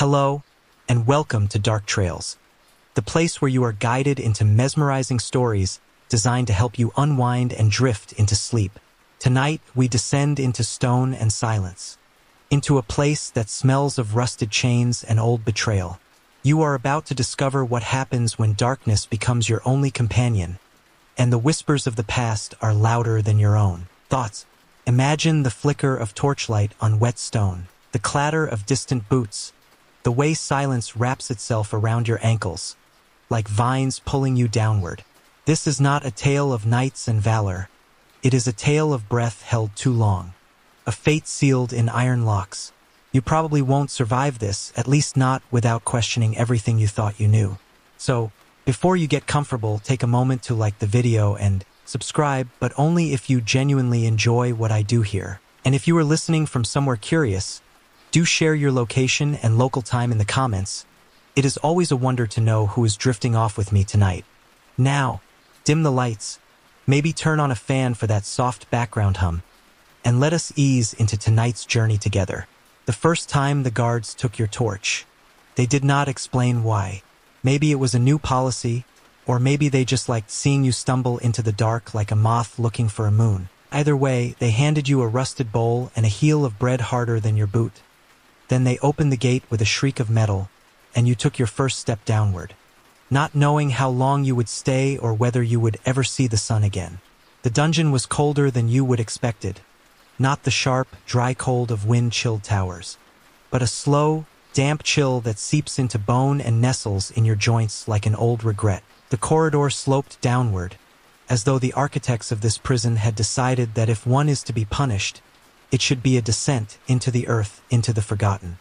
Hello, and welcome to DarkTrailz, the place where you are guided into mesmerizing stories designed to help you unwind and drift into sleep. Tonight, we descend into stone and silence, into a place that smells of rusted chains and old betrayal. You are about to discover what happens when darkness becomes your only companion, and the whispers of the past are louder than your own thoughts. Imagine the flicker of torchlight on wet stone, the clatter of distant boots, the way silence wraps itself around your ankles, like vines pulling you downward. This is not a tale of knights and valor. It is a tale of breath held too long, a fate sealed in iron locks. You probably won't survive this, at least not without questioning everything you thought you knew. So, before you get comfortable, take a moment to like the video and subscribe, but only if you genuinely enjoy what I do here. And if you are listening from somewhere curious, do share your location and local time in the comments. It is always a wonder to know who is drifting off with me tonight. Now, dim the lights, maybe turn on a fan for that soft background hum, and let us ease into tonight's journey together. The first time the guards took your torch, they did not explain why. Maybe it was a new policy, or maybe they just liked seeing you stumble into the dark like a moth looking for a moon. Either way, they handed you a rusted bowl and a heel of bread harder than your boot. Then they opened the gate with a shriek of metal, and you took your first step downward, not knowing how long you would stay or whether you would ever see the sun again. The dungeon was colder than you would expected, not the sharp, dry cold of wind-chilled towers, but a slow, damp chill that seeps into bone and nestles in your joints like an old regret. The corridor sloped downward, as though the architects of this prison had decided that if one is to be punished, it should be a descent into the earth, into the forgotten.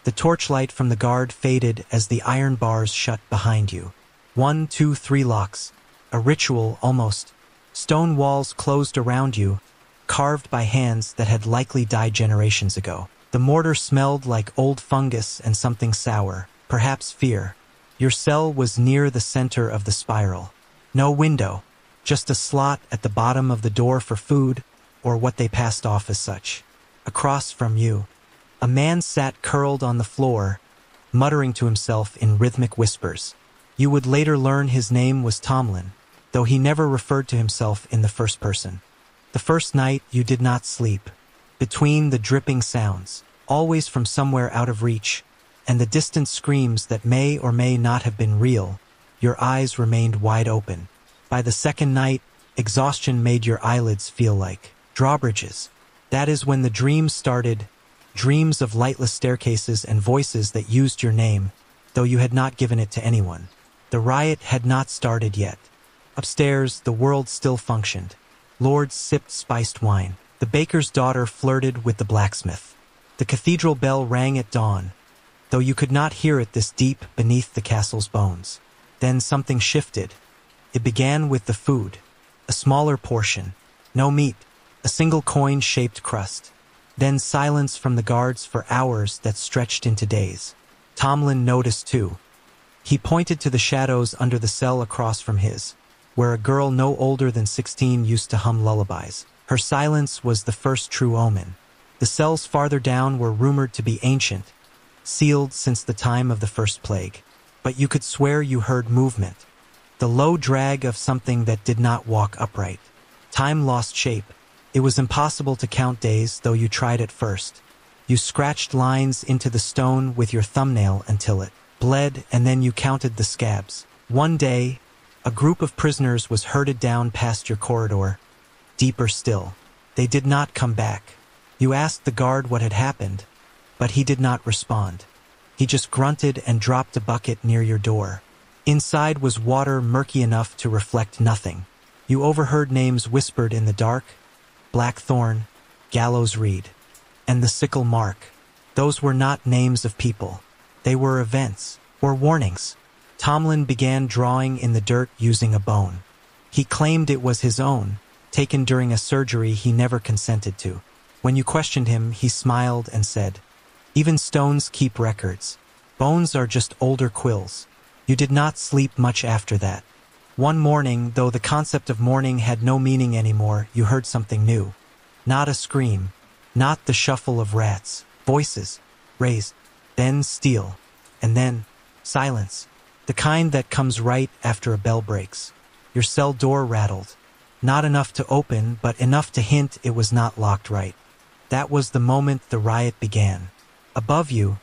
The torchlight from the guard faded as the iron bars shut behind you. 1, 2, 3 locks. A ritual, almost. Stone walls closed around you, carved by hands that had likely died generations ago. The mortar smelled like old fungus and something sour, perhaps fear. Your cell was near the center of the spiral. No window, just a slot at the bottom of the door for food, or what they passed off as such. Across from you, a man sat curled on the floor, muttering to himself in rhythmic whispers. You would later learn his name was Tomlin, though he never referred to himself in the first person. The first night you did not sleep. Between the dripping sounds, always from somewhere out of reach, and the distant screams that may or may not have been real, your eyes remained wide open. By the second night, exhaustion made your eyelids feel like drawbridges. That is when the dreams started, dreams of lightless staircases and voices that used your name, though you had not given it to anyone. The riot had not started yet. Upstairs, the world still functioned. Lords sipped spiced wine. The baker's daughter flirted with the blacksmith. The cathedral bell rang at dawn, though you could not hear it this deep beneath the castle's bones. Then something shifted. It began with the food, a smaller portion, no meat, a single coin-shaped crust. Then silence from the guards for hours that stretched into days. Tomlin noticed too. He pointed to the shadows under the cell across from his, where a girl no older than 16 used to hum lullabies. Her silence was the first true omen. The cells farther down were rumored to be ancient, sealed since the time of the first plague. But you could swear you heard movement, the low drag of something that did not walk upright. Time lost shape. It was impossible to count days, though you tried at first. You scratched lines into the stone with your thumbnail until it bled, and then you counted the scabs. One day, a group of prisoners was herded down past your corridor. Deeper still. They did not come back. You asked the guard what had happened, but he did not respond. He just grunted and dropped a bucket near your door. Inside was water murky enough to reflect nothing. You overheard names whispered in the dark: Blackthorn, Gallows Reed, and the Sickle Mark. Those were not names of people. They were events, or warnings. Tomlin began drawing in the dirt using a bone. He claimed it was his own, taken during a surgery he never consented to. When you questioned him, he smiled and said, "Even stones keep records. Bones are just older quills." You did not sleep much after that. One morning, though the concept of morning had no meaning anymore, you heard something new. Not a scream, not the shuffle of rats. Voices, raised. then steel, and then silence. The kind that comes right after a bell breaks. Your cell door rattled. Not enough to open, but enough to hint it was not locked right. That was the moment the riot began. Above you,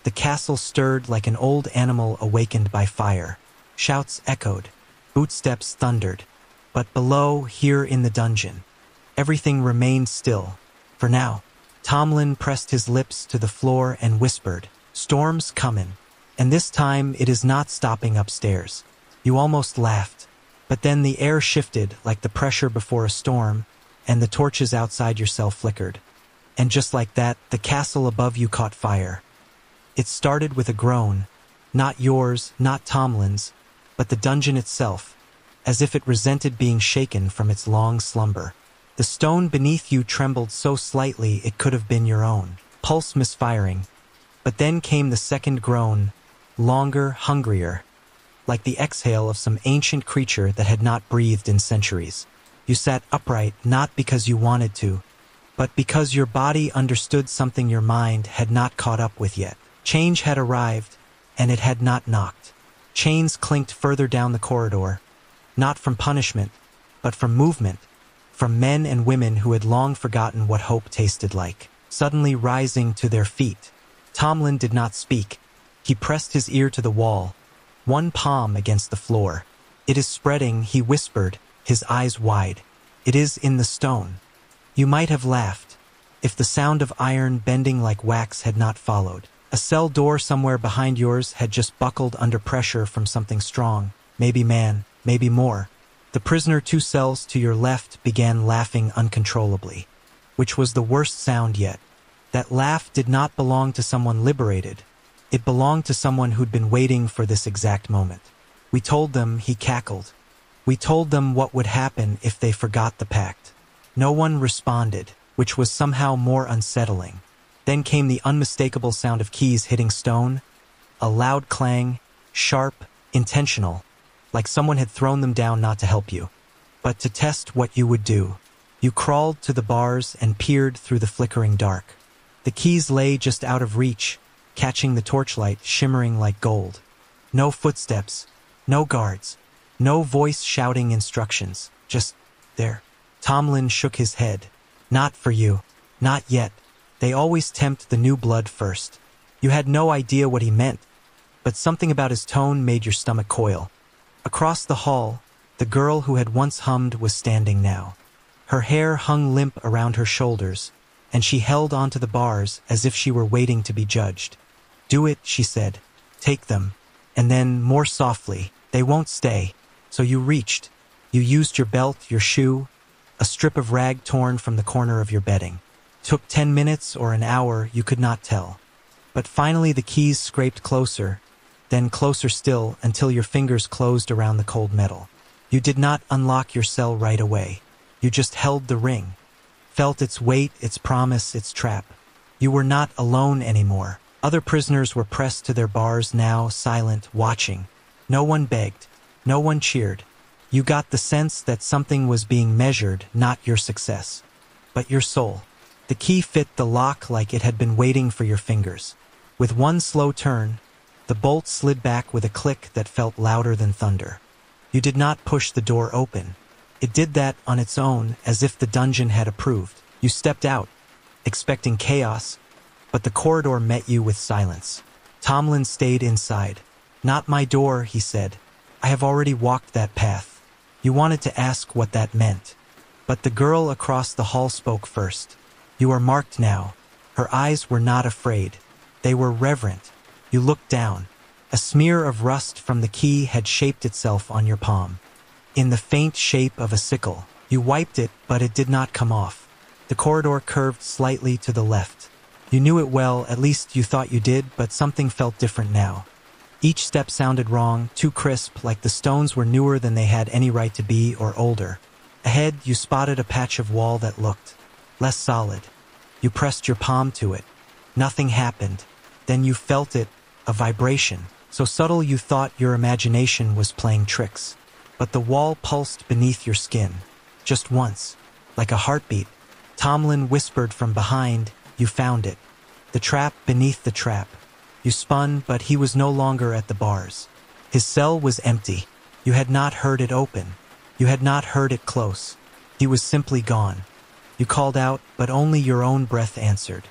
the castle stirred like an old animal awakened by fire. Shouts echoed. Footsteps thundered. But below, here in the dungeon, everything remained still. For now, Tomlin pressed his lips to the floor and whispered, "Storm's comin'. And this time it is not stopping upstairs." You almost laughed. But then the air shifted like the pressure before a storm, and the torches outside your cell flickered. And just like that, the castle above you caught fire. It started with a groan, not yours, not Tomlin's, but the dungeon itself, as if it resented being shaken from its long slumber. The stone beneath you trembled so slightly it could have been your own, pulse misfiring. But then came the second groan, longer, hungrier, like the exhale of some ancient creature that had not breathed in centuries. You sat upright not because you wanted to, but because your body understood something your mind had not caught up with yet. Change had arrived, and it had not knocked. Chains clinked further down the corridor, not from punishment, but from movement, from men and women who had long forgotten what hope tasted like, suddenly rising to their feet. Tomlin did not speak. He pressed his ear to the wall, one palm against the floor. "It is spreading," he whispered, his eyes wide. "It is in the stone." You might have laughed, if the sound of iron bending like wax had not followed. A cell door somewhere behind yours had just buckled under pressure from something strong, maybe man, maybe more. The prisoner 2 cells to your left began laughing uncontrollably, which was the worst sound yet. That laugh did not belong to someone liberated. It belonged to someone who'd been waiting for this exact moment. "We told them," he cackled. "We told them what would happen if they forgot the pact." No one responded, which was somehow more unsettling. Then came the unmistakable sound of keys hitting stone, a loud clang, sharp, intentional, like someone had thrown them down not to help you, but to test what you would do. You crawled to the bars and peered through the flickering dark. The keys lay just out of reach, catching the torchlight shimmering like gold. No footsteps, no guards, no voice shouting instructions, just there. Tomlin shook his head. "Not for you. Not yet. They always tempt the new blood first." You had no idea what he meant, but something about his tone made your stomach coil. Across the hall, the girl who had once hummed was standing now. Her hair hung limp around her shoulders, and she held onto the bars as if she were waiting to be judged. "Do it," she said. "Take them." And then, more softly, "They won't stay." So you reached. You used your belt, your shoe, a strip of rag torn from the corner of your bedding. Took 10 minutes or an hour, you could not tell. But finally the keys scraped closer, then closer still until your fingers closed around the cold metal. You did not unlock your cell right away. You just held the ring, felt its weight, its promise, its trap. You were not alone anymore. Other prisoners were pressed to their bars now, silent, watching. No one begged. No one cheered. You got the sense that something was being measured, not your success, but your soul. The key fit the lock like it had been waiting for your fingers. With one slow turn, the bolt slid back with a click that felt louder than thunder. You did not push the door open. It did that on its own, as if the dungeon had approved. You stepped out, expecting chaos, but the corridor met you with silence. Tomlin stayed inside. "Not my door," he said. "I have already walked that path." You wanted to ask what that meant, but the girl across the hall spoke first. "You are marked now." Her eyes were not afraid. They were reverent. You looked down. A smear of rust from the key had shaped itself on your palm, in the faint shape of a sickle. You wiped it, but it did not come off. The corridor curved slightly to the left. You knew it well, at least you thought you did, but something felt different now. Each step sounded wrong, too crisp, like the stones were newer than they had any right to be, or older. Ahead, you spotted a patch of wall that looked less solid. You pressed your palm to it. Nothing happened. Then you felt it, a vibration, so subtle you thought your imagination was playing tricks. But the wall pulsed beneath your skin, just once, like a heartbeat. Tomlin whispered from behind, "You found it. The trap beneath the trap." You spun, but he was no longer at the bars. His cell was empty. You had not heard it open. You had not heard it close. He was simply gone. You called out, but only your own breath answered.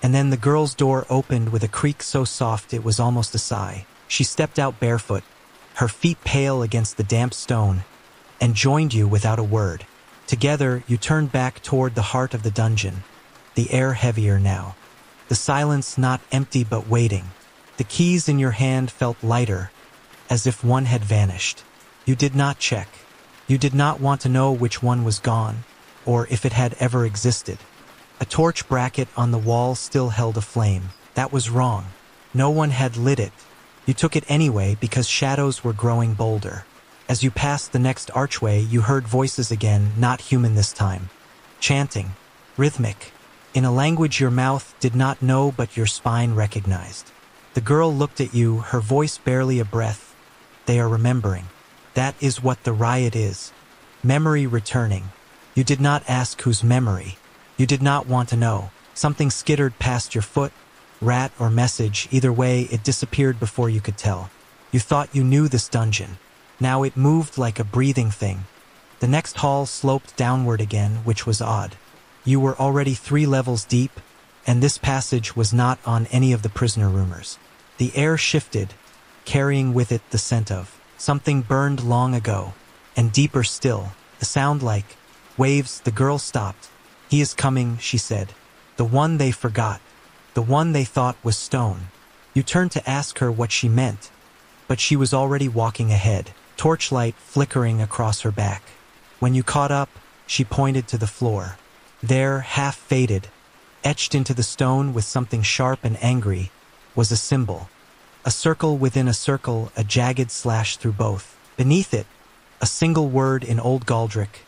And then the girl's door opened with a creak so soft it was almost a sigh. She stepped out barefoot, her feet pale against the damp stone, and joined you without a word. Together, you turned back toward the heart of the dungeon, the air heavier now. The silence not empty but waiting. The keys in your hand felt lighter, as if one had vanished. You did not check. You did not want to know which one was gone, or if it had ever existed. A torch bracket on the wall still held a flame. That was wrong. No one had lit it. You took it anyway because shadows were growing bolder. As you passed the next archway, you heard voices again, not human this time. Chanting, rhythmic, in a language your mouth did not know but your spine recognized. The girl looked at you, her voice barely a breath. They are remembering. That is what the riot is. Memory returning. You did not ask whose memory. You did not want to know. Something skittered past your foot, rat or message, either way it disappeared before you could tell. You thought you knew this dungeon. Now it moved like a breathing thing. The next hall sloped downward again, which was odd. You were already 3 levels deep, and this passage was not on any of the prisoner rumors. The air shifted, carrying with it the scent of something burned long ago, and deeper still, a sound like waves. The girl stopped. He is coming, she said. The one they forgot. The one they thought was stone. You turned to ask her what she meant, but she was already walking ahead, torchlight flickering across her back. When you caught up, she pointed to the floor. There, half faded, etched into the stone with something sharp and angry, was a symbol. A circle within a circle, a jagged slash through both. Beneath it, a single word in Old Galdric,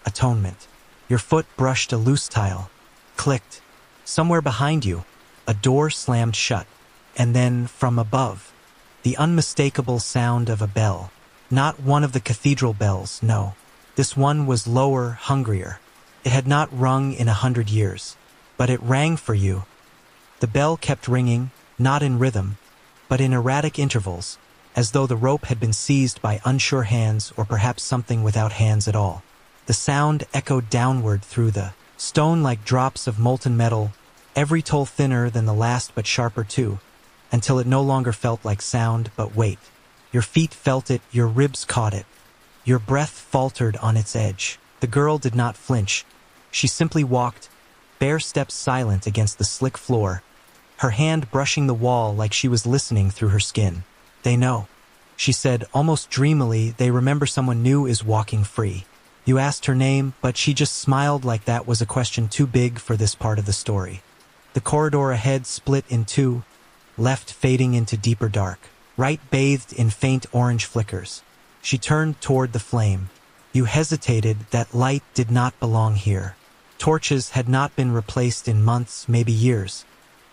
atonement. Your foot brushed a loose tile, clicked. Somewhere behind you, a door slammed shut, and then, from above, the unmistakable sound of a bell. Not one of the cathedral bells, no. This one was lower, hungrier. It had not rung in 100 years, but it rang for you. The bell kept ringing, not in rhythm, but in erratic intervals, as though the rope had been seized by unsure hands or perhaps something without hands at all. The sound echoed downward through the stone like drops of molten metal, every toll thinner than the last but sharper too, until it no longer felt like sound but weight. Your feet felt it, your ribs caught it. Your breath faltered on its edge. The girl did not flinch. She simply walked, bare steps silent against the slick floor, her hand brushing the wall like she was listening through her skin. They know, she said almost dreamily. They remember someone new is walking free. You asked her name, but she just smiled like that was a question too big for this part of the story. The corridor ahead split in two, left fading into deeper dark, right bathed in faint orange flickers. She turned toward the flame. You hesitated. That light did not belong here. Torches had not been replaced in months, maybe years.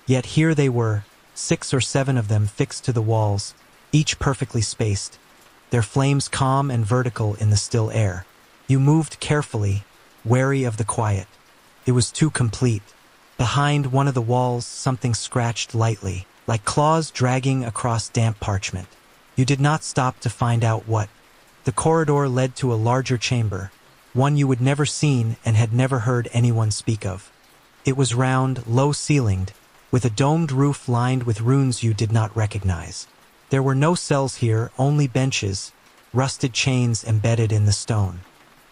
Yet here they were, 6 or 7 of them fixed to the walls, each perfectly spaced, their flames calm and vertical in the still air. You moved carefully, wary of the quiet. It was too complete. Behind one of the walls, something scratched lightly, like claws dragging across damp parchment. You did not stop to find out what. The corridor led to a larger chamber, one you would never seen and had never heard anyone speak of. It was round, low-ceilinged, with a domed roof lined with runes you did not recognize. There were no cells here, only benches, rusted chains embedded in the stone.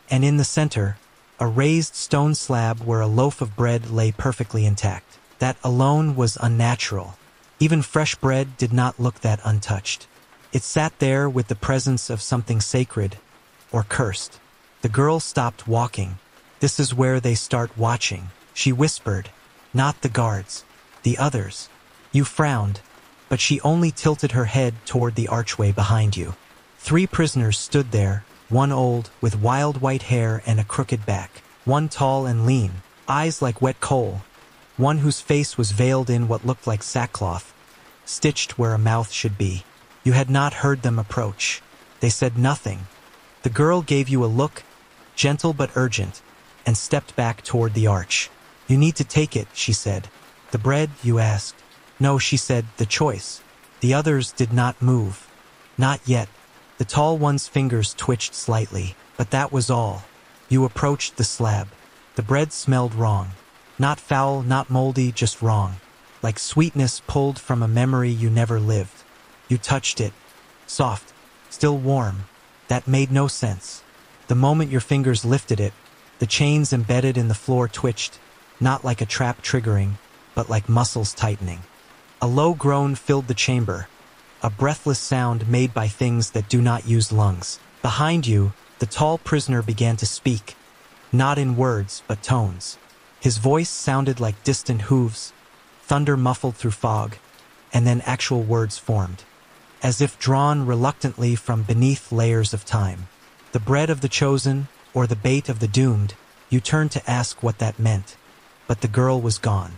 And in the center, a raised stone slab where a loaf of bread lay perfectly intact. That alone was unnatural. Even fresh bread did not look that untouched. It sat there with the presence of something sacred, or cursed. The girl stopped walking. This is where they start watching, she whispered. Not the guards. The others. You frowned, but she only tilted her head toward the archway behind you. 3 prisoners stood there, one old, with wild white hair and a crooked back, one tall and lean, eyes like wet coal, one whose face was veiled in what looked like sackcloth, stitched where a mouth should be. You had not heard them approach. They said nothing. The girl gave you a look, gentle but urgent, and stepped back toward the arch. You need to take it, she said. The bread, you asked. No, she said, the choice. The others did not move. Not yet. The tall one's fingers twitched slightly, but that was all. You approached the slab. The bread smelled wrong. Not foul, not moldy, just wrong. Like sweetness pulled from a memory you never lived. You touched it. Soft. Still warm. That made no sense. The moment your fingers lifted it, the chains embedded in the floor twitched, not like a trap triggering, but like muscles tightening. A low groan filled the chamber, a breathless sound made by things that do not use lungs. Behind you, the tall prisoner began to speak, not in words, but tones. His voice sounded like distant hooves, thunder muffled through fog, and then actual words formed, as if drawn reluctantly from beneath layers of time. The bread of the chosen, or the bait of the doomed, you turned to ask what that meant. But the girl was gone.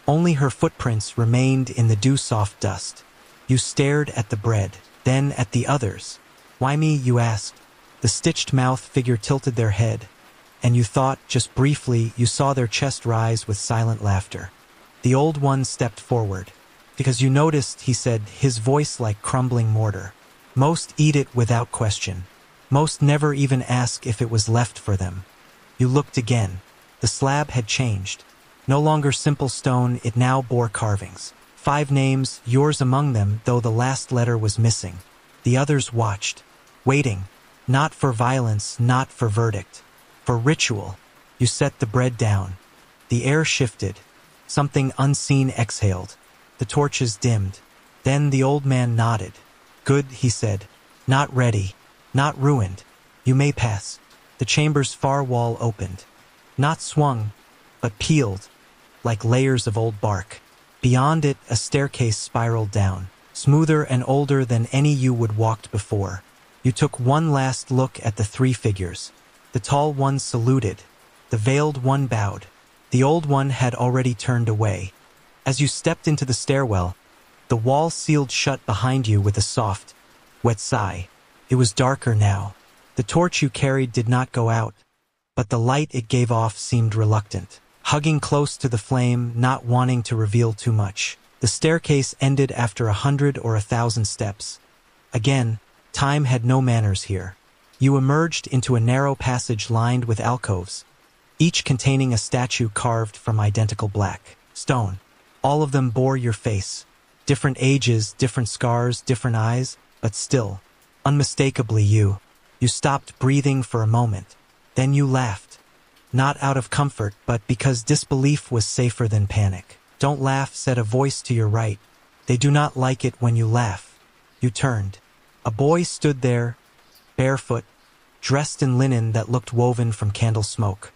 Only her footprints remained in the dew-soft dust. You stared at the bread, then at the others. Why me, you asked. The stitched mouth figure tilted their head, and you thought, just briefly, you saw their chest rise with silent laughter. The old one stepped forward. Because you noticed, he said, his voice like crumbling mortar. Most eat it without question. Most never even ask if it was left for them. You looked again. The slab had changed. No longer simple stone, it now bore carvings. 5 names, yours among them, though the last letter was missing. The others watched, waiting, not for violence, not for verdict, for ritual. You set the bread down. The air shifted. Something unseen exhaled. The torches dimmed. Then the old man nodded. Good, he said. Not ready. Not ruined. You may pass. The chamber's far wall opened. Not swung, but peeled, like layers of old bark. Beyond it, a staircase spiraled down, smoother and older than any you would walked before. You took one last look at the 3 figures. The tall one saluted. The veiled one bowed. The old one had already turned away. As you stepped into the stairwell, the wall sealed shut behind you with a soft, wet sigh. It was darker now. The torch you carried did not go out, but the light it gave off seemed reluctant, hugging close to the flame, not wanting to reveal too much. The staircase ended after 100 or 1,000 steps. Again, time had no manners here. You emerged into a narrow passage lined with alcoves, each containing a statue carved from identical black stone. All of them bore your face. Different ages, different scars, different eyes, but still, unmistakably you. You stopped breathing for a moment. Then you laughed. Not out of comfort, but because disbelief was safer than panic. Don't laugh, said a voice to your right. They do not like it when you laugh. You turned. A boy stood there, barefoot, dressed in linen that looked woven from candle smoke.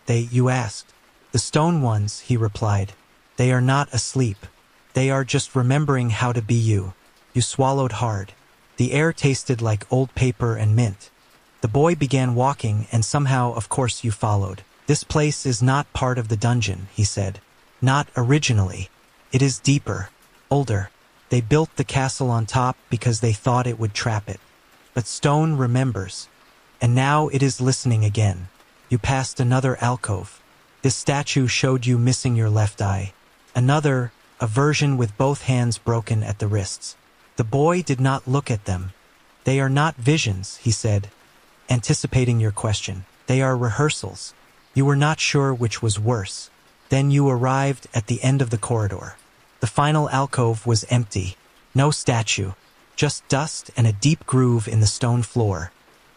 You asked. The stone ones, he replied. They are not asleep. They are just remembering how to be you. You swallowed hard. The air tasted like old paper and mint. The boy began walking, and somehow, of course, you followed. This place is not part of the dungeon, he said. Not originally. It is deeper, older. They built the castle on top because they thought it would trap it. But stone remembers. And now it is listening again. You passed another alcove. This statue showed you missing your left eye. Another, a version with both hands broken at the wrists. The boy did not look at them. They are not visions, he said, anticipating your question. They are rehearsals. You were not sure which was worse. Then you arrived at the end of the corridor. The final alcove was empty. No statue. Just dust and a deep groove in the stone floor.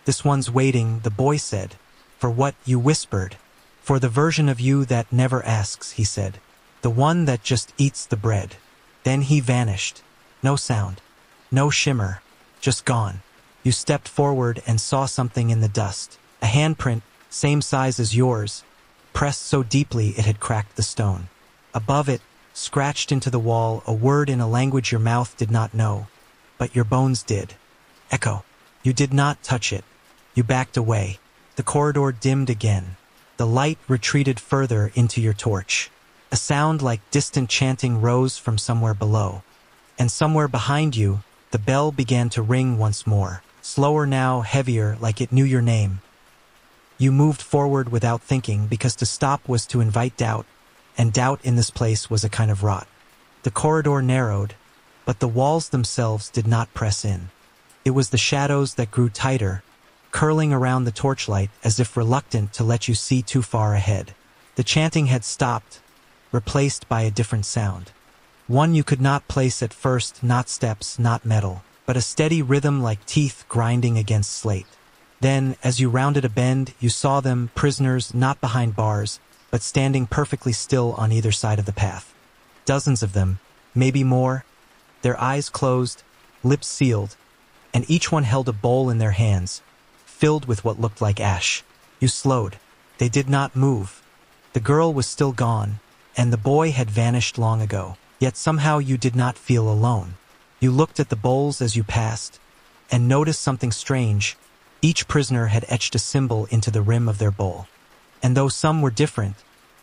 This one's waiting, the boy said. For what, you whispered. For the version of you that never asks, he said. The one that just eats the bread. Then he vanished. No sound. No shimmer. Just gone. You stepped forward and saw something in the dust. A handprint, same size as yours, pressed so deeply it had cracked the stone. Above it, scratched into the wall, a word in a language your mouth did not know, but your bones did. Echo. You did not touch it. You backed away. The corridor dimmed again. The light retreated further into your torch. A sound like distant chanting rose from somewhere below. And somewhere behind you, the bell began to ring once more. Slower now, heavier, like it knew your name. You moved forward without thinking, because to stop was to invite doubt, and doubt in this place was a kind of rot. The corridor narrowed, but the walls themselves did not press in. It was the shadows that grew tighter, curling around the torchlight as if reluctant to let you see too far ahead. The chanting had stopped, replaced by a different sound. One you could not place at first, not steps, not metal, but a steady rhythm like teeth grinding against slate. Then, as you rounded a bend, you saw them, prisoners not behind bars, but standing perfectly still on either side of the path. Dozens of them, maybe more, their eyes closed, lips sealed, and each one held a bowl in their hands, filled with what looked like ash. You slowed. They did not move. The girl was still gone, and the boy had vanished long ago. Yet somehow you did not feel alone. You looked at the bowls as you passed, and noticed something strange. Each prisoner had etched a symbol into the rim of their bowl. And though some were different,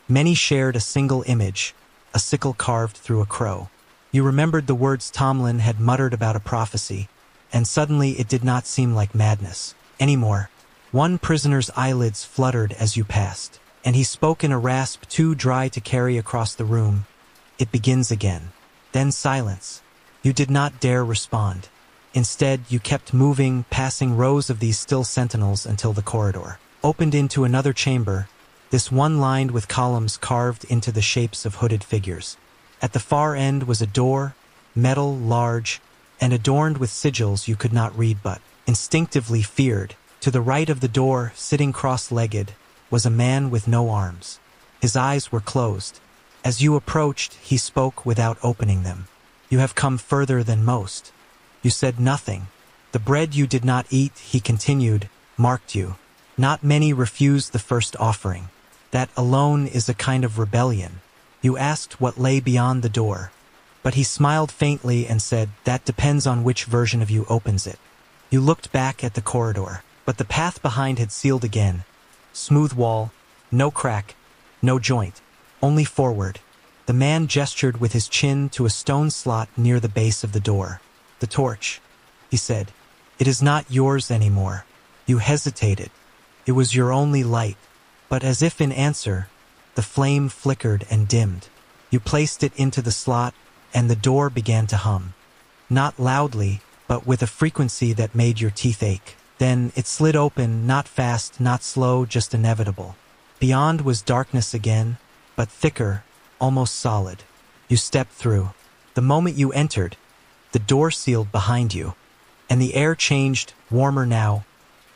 many shared a single image, a sickle carved through a crow. You remembered the words Tomlin had muttered about a prophecy, and suddenly it did not seem like madness anymore. One prisoner's eyelids fluttered as you passed, and he spoke in a rasp too dry to carry across the room. It begins again. Then silence. You did not dare respond. Instead, you kept moving, passing rows of these still sentinels until the corridor opened into another chamber, this one lined with columns carved into the shapes of hooded figures. At the far end was a door, metal, large, and adorned with sigils you could not read but instinctively feared. To the right of the door, sitting cross-legged, was a man with no arms. His eyes were closed. As you approached, he spoke without opening them. You have come further than most. You said nothing. The bread you did not eat, he continued, marked you. Not many refused the first offering. That alone is a kind of rebellion. You asked what lay beyond the door, but he smiled faintly and said, that depends on which version of you opens it. You looked back at the corridor, but the path behind had sealed again. Smooth wall, no crack, no joint. Only forward. The man gestured with his chin to a stone slot near the base of the door. The torch, he said. It is not yours anymore. You hesitated. It was your only light. But as if in answer, the flame flickered and dimmed. You placed it into the slot, and the door began to hum. Not loudly, but with a frequency that made your teeth ache. Then it slid open, not fast, not slow, just inevitable. Beyond was darkness again, but thicker, almost solid. You stepped through. The moment you entered, the door sealed behind you, and the air changed, warmer now,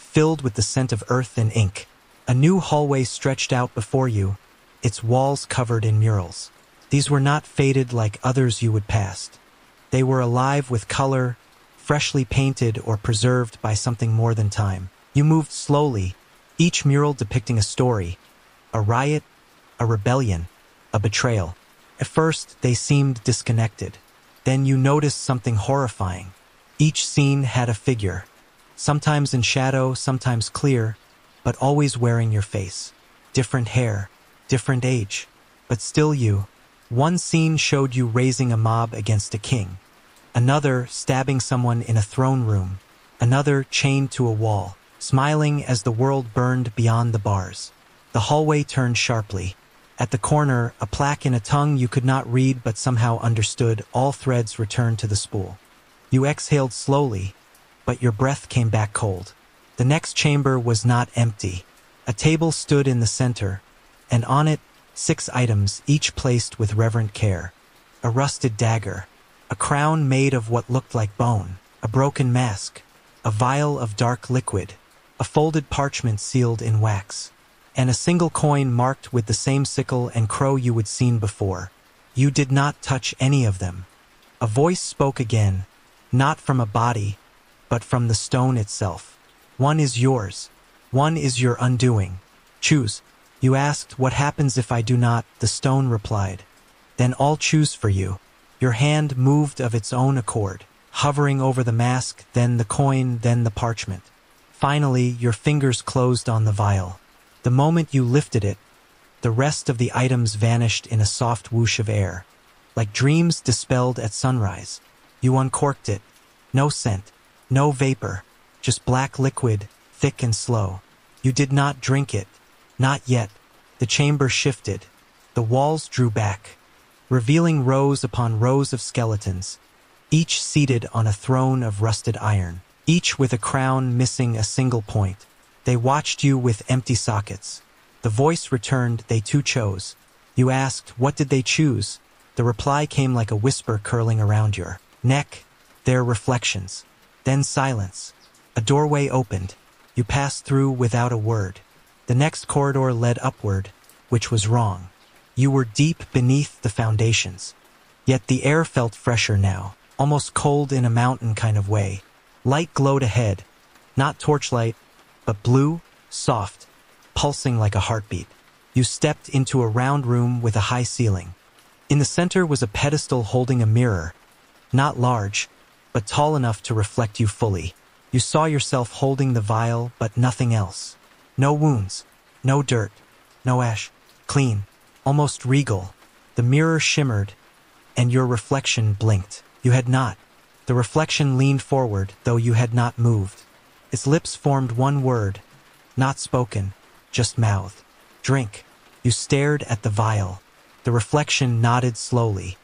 filled with the scent of earth and ink. A new hallway stretched out before you, its walls covered in murals. These were not faded like others you would pass. They were alive with color, freshly painted or preserved by something more than time. You moved slowly, each mural depicting a story, a riot, a rebellion, a betrayal. At first, they seemed disconnected. Then you noticed something horrifying. Each scene had a figure, sometimes in shadow, sometimes clear, but always wearing your face. Different hair, different age, but still you. One scene showed you raising a mob against a king. Another stabbing someone in a throne room. Another chained to a wall, smiling as the world burned beyond the bars. The hallway turned sharply. At the corner, a plaque in a tongue you could not read but somehow understood. All threads returned to the spool. You exhaled slowly, but your breath came back cold. The next chamber was not empty. A table stood in the center, and on it, 6 items, each placed with reverent care. A rusted dagger, a crown made of what looked like bone, a broken mask, a vial of dark liquid, a folded parchment sealed in wax, and a single coin marked with the same sickle and crow you had seen before. You did not touch any of them. A voice spoke again, not from a body, but from the stone itself. One is yours. One is your undoing. Choose. You asked, what happens if I do not? The stone replied. Then I'll choose for you. Your hand moved of its own accord, hovering over the mask, then the coin, then the parchment. Finally, your fingers closed on the vial. The moment you lifted it, the rest of the items vanished in a soft whoosh of air, like dreams dispelled at sunrise. You uncorked it. No scent, no vapor, just black liquid, thick and slow. You did not drink it. Not yet. The chamber shifted. The walls drew back, revealing rows upon rows of skeletons, each seated on a throne of rusted iron, each with a crown missing a single point. They watched you with empty sockets. The voice returned, they too chose. You asked, what did they choose? The reply came like a whisper curling around your neck. Their reflections. Then silence. A doorway opened. You passed through without a word. The next corridor led upward, which was wrong. You were deep beneath the foundations. Yet the air felt fresher now, almost cold in a mountain kind of way. Light glowed ahead. Not torchlight, but blue, soft, pulsing like a heartbeat. You stepped into a round room with a high ceiling. In the center was a pedestal holding a mirror. Not large, but tall enough to reflect you fully. You saw yourself holding the vial, but nothing else. No wounds, no dirt, no ash. Clean, almost regal. The mirror shimmered, and your reflection blinked. You had not. The reflection leaned forward, though you had not moved. Its lips formed one word, not spoken, just mouthed. Drink. You stared at the vial. The reflection nodded slowly,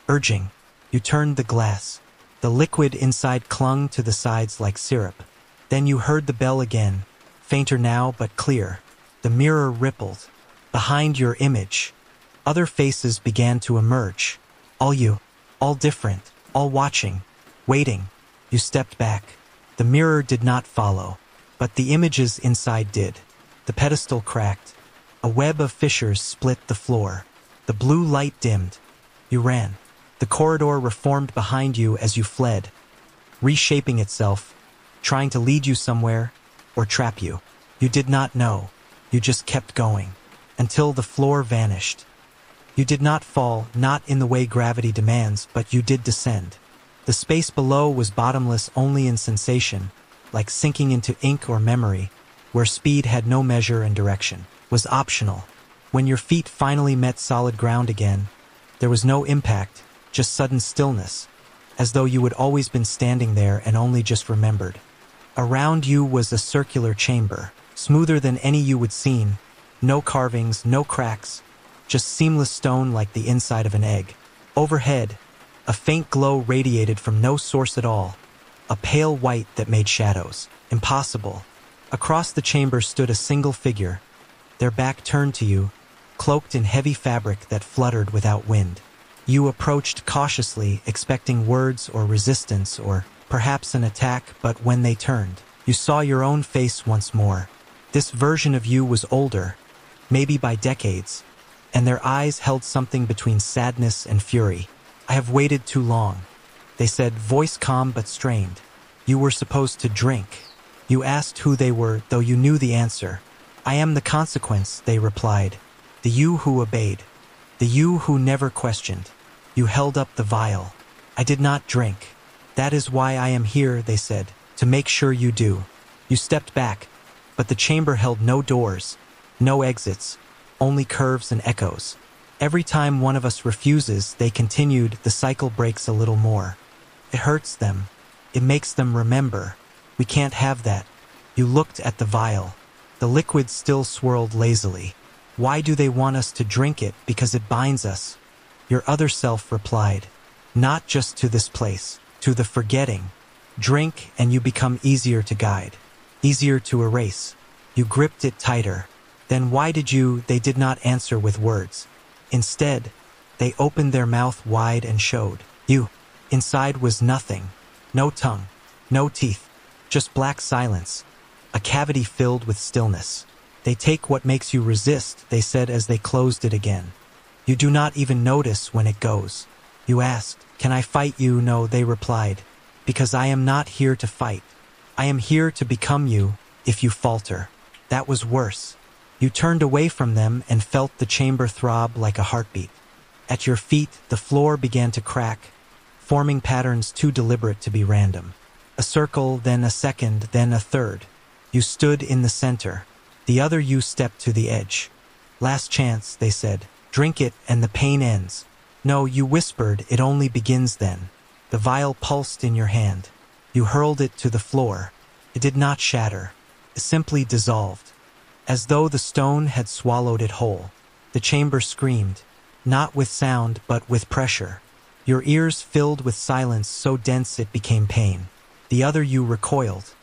urging. You turned the glass. The liquid inside clung to the sides like syrup. Then you heard the bell again, fainter now but clear. The mirror rippled. Behind your image, other faces began to emerge. All you, all different, all watching, waiting. You stepped back. The mirror did not follow, but the images inside did. The pedestal cracked. A web of fissures split the floor. The blue light dimmed. You ran. The corridor reformed behind you as you fled, reshaping itself, trying to lead you somewhere or trap you. You did not know. You just kept going, until the floor vanished. You did not fall, not in the way gravity demands, but you did descend. The space below was bottomless only in sensation, like sinking into ink or memory, where speed had no measure and direction, was optional. When your feet finally met solid ground again, there was no impact, just sudden stillness, as though you had always been standing there and only just remembered. Around you was a circular chamber, smoother than any you had seen, no carvings, no cracks, just seamless stone like the inside of an egg. Overhead, a faint glow radiated from no source at all, a pale white that made shadows. Impossible. Across the chamber stood a single figure, their back turned to you, cloaked in heavy fabric that fluttered without wind. You approached cautiously, expecting words or resistance or perhaps an attack, but when they turned, you saw your own face once more. This version of you was older, maybe by decades, and their eyes held something between sadness and fury. I have waited too long, they said, voice calm but strained. You were supposed to drink. You asked who they were, though you knew the answer. I am the consequence, they replied. The you who obeyed. The you who never questioned. You held up the vial. I did not drink. That is why I am here, they said, to make sure you do. You stepped back, but the chamber held no doors, no exits, only curves and echoes. Every time one of us refuses, they continued, the cycle breaks a little more. It hurts them. It makes them remember. We can't have that. You looked at the vial. The liquid still swirled lazily. Why do they want us to drink it? Because it binds us. Your other self replied, not just to this place, to the forgetting. Drink and you become easier to guide, easier to erase. You gripped it tighter. Then why did you? They did not answer with words. Instead, they opened their mouth wide and showed. You. Inside was nothing. No tongue. No teeth. Just black silence. A cavity filled with stillness. They take what makes you resist, they said as they closed it again. You do not even notice when it goes. You asked, can I fight you? No, they replied. Because I am not here to fight. I am here to become you, if you falter. That was worse. You turned away from them and felt the chamber throb like a heartbeat. At your feet, the floor began to crack, forming patterns too deliberate to be random. A circle, then a second, then a third. You stood in the center. The other you stepped to the edge. Last chance, they said. Drink it and the pain ends. No, you whispered, it only begins then. The vial pulsed in your hand. You hurled it to the floor. It did not shatter. It simply dissolved, as though the stone had swallowed it whole. The chamber screamed, not with sound but with pressure. your ears filled with silence so dense it became pain. The other you recoiled,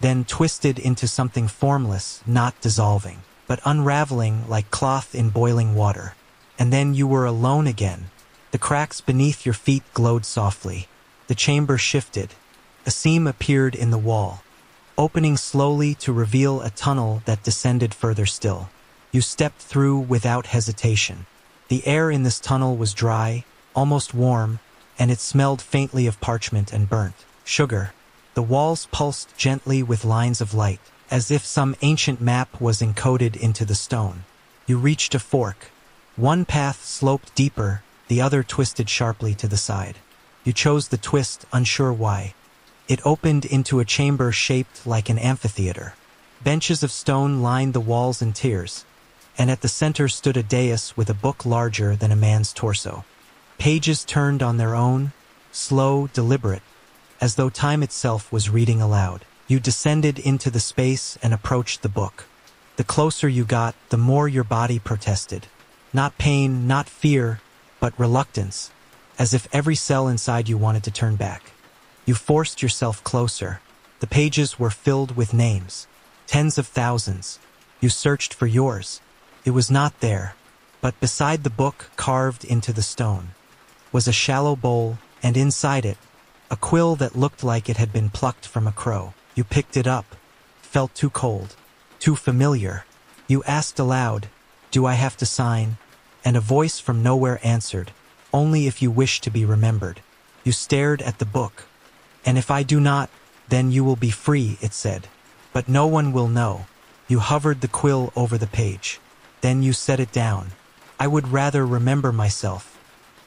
then twisted into something formless, not dissolving, but unraveling like cloth in boiling water. And then you were alone again. The cracks beneath your feet glowed softly. The chamber shifted. A seam appeared in the wall, opening slowly to reveal a tunnel that descended further still. You stepped through without hesitation. The air in this tunnel was dry, almost warm, and it smelled faintly of parchment and burnt sugar. The walls pulsed gently with lines of light, as if some ancient map was encoded into the stone. You reached a fork. One path sloped deeper, the other twisted sharply to the side. You chose the twist, unsure why. It opened into a chamber shaped like an amphitheater. Benches of stone lined the walls and tiers, and at the center stood a dais with a book larger than a man's torso. Pages turned on their own, slow, deliberate, as though time itself was reading aloud. You descended into the space and approached the book. The closer you got, the more your body protested. Not pain, not fear, but reluctance, as if every cell inside you wanted to turn back. You forced yourself closer. The pages were filled with names, tens of thousands. You searched for yours. It was not there, but beside the book, carved into the stone, was a shallow bowl, and inside it, a quill that looked like it had been plucked from a crow. You picked it up, felt too cold, too familiar. You asked aloud, "Do I have to sign?" And a voice from nowhere answered, "Only if you wish to be remembered." You stared at the book. "And if I do not, then you will be free," it said. "But no one will know." You hovered the quill over the page. Then you set it down. "I would rather remember myself."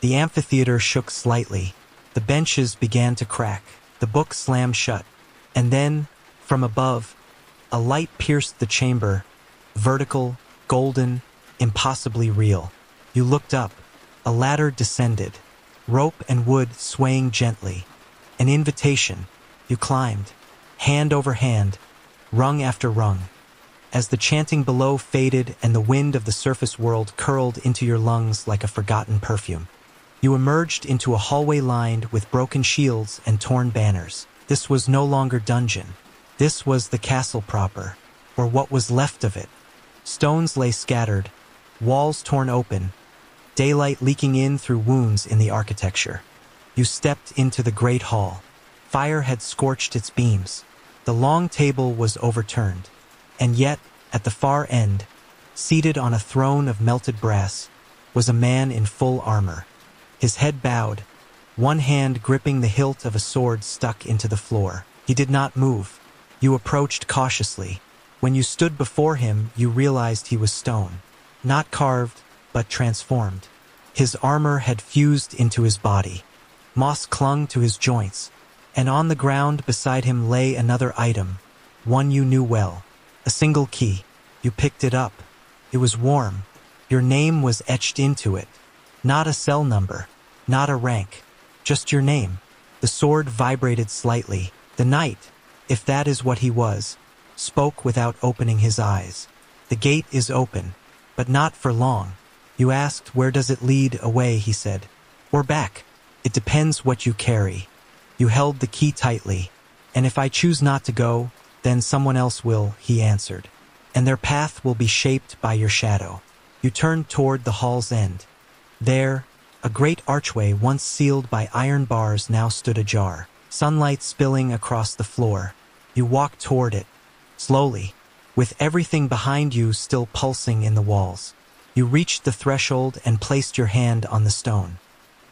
The amphitheater shook slightly. The benches began to crack. The book slammed shut. And then, from above, a light pierced the chamber, vertical, golden, impossibly real. You looked up. A ladder descended, rope and wood swaying gently. An invitation. You climbed, hand over hand, rung after rung. As the chanting below faded and the wind of the surface world curled into your lungs like a forgotten perfume, you emerged into a hallway lined with broken shields and torn banners. This was no longer dungeon. This was the castle proper, or what was left of it. Stones lay scattered, walls torn open, daylight leaking in through wounds in the architecture. You stepped into the great hall. Fire had scorched its beams. The long table was overturned. And yet, at the far end, seated on a throne of melted brass, was a man in full armor. His head bowed, one hand gripping the hilt of a sword stuck into the floor. He did not move. You approached cautiously. When you stood before him, you realized he was stone. Not carved, but transformed. His armor had fused into his body. Moss clung to his joints, and on the ground beside him lay another item, one you knew well. A single key. You picked it up. It was warm. Your name was etched into it. Not a cell number, not a rank, just your name. The sword vibrated slightly. The knight, if that is what he was, spoke without opening his eyes. "The gate is open, but not for long." You asked, "Where does it lead away?" he said. "Or back. It depends what you carry." You held the key tightly. "And if I choose not to go, then someone else will," he answered. "And their path will be shaped by your shadow." You turned toward the hall's end. There, a great archway once sealed by iron bars now stood ajar, sunlight spilling across the floor. You walked toward it, slowly, with everything behind you still pulsing in the walls. You reached the threshold and placed your hand on the stone.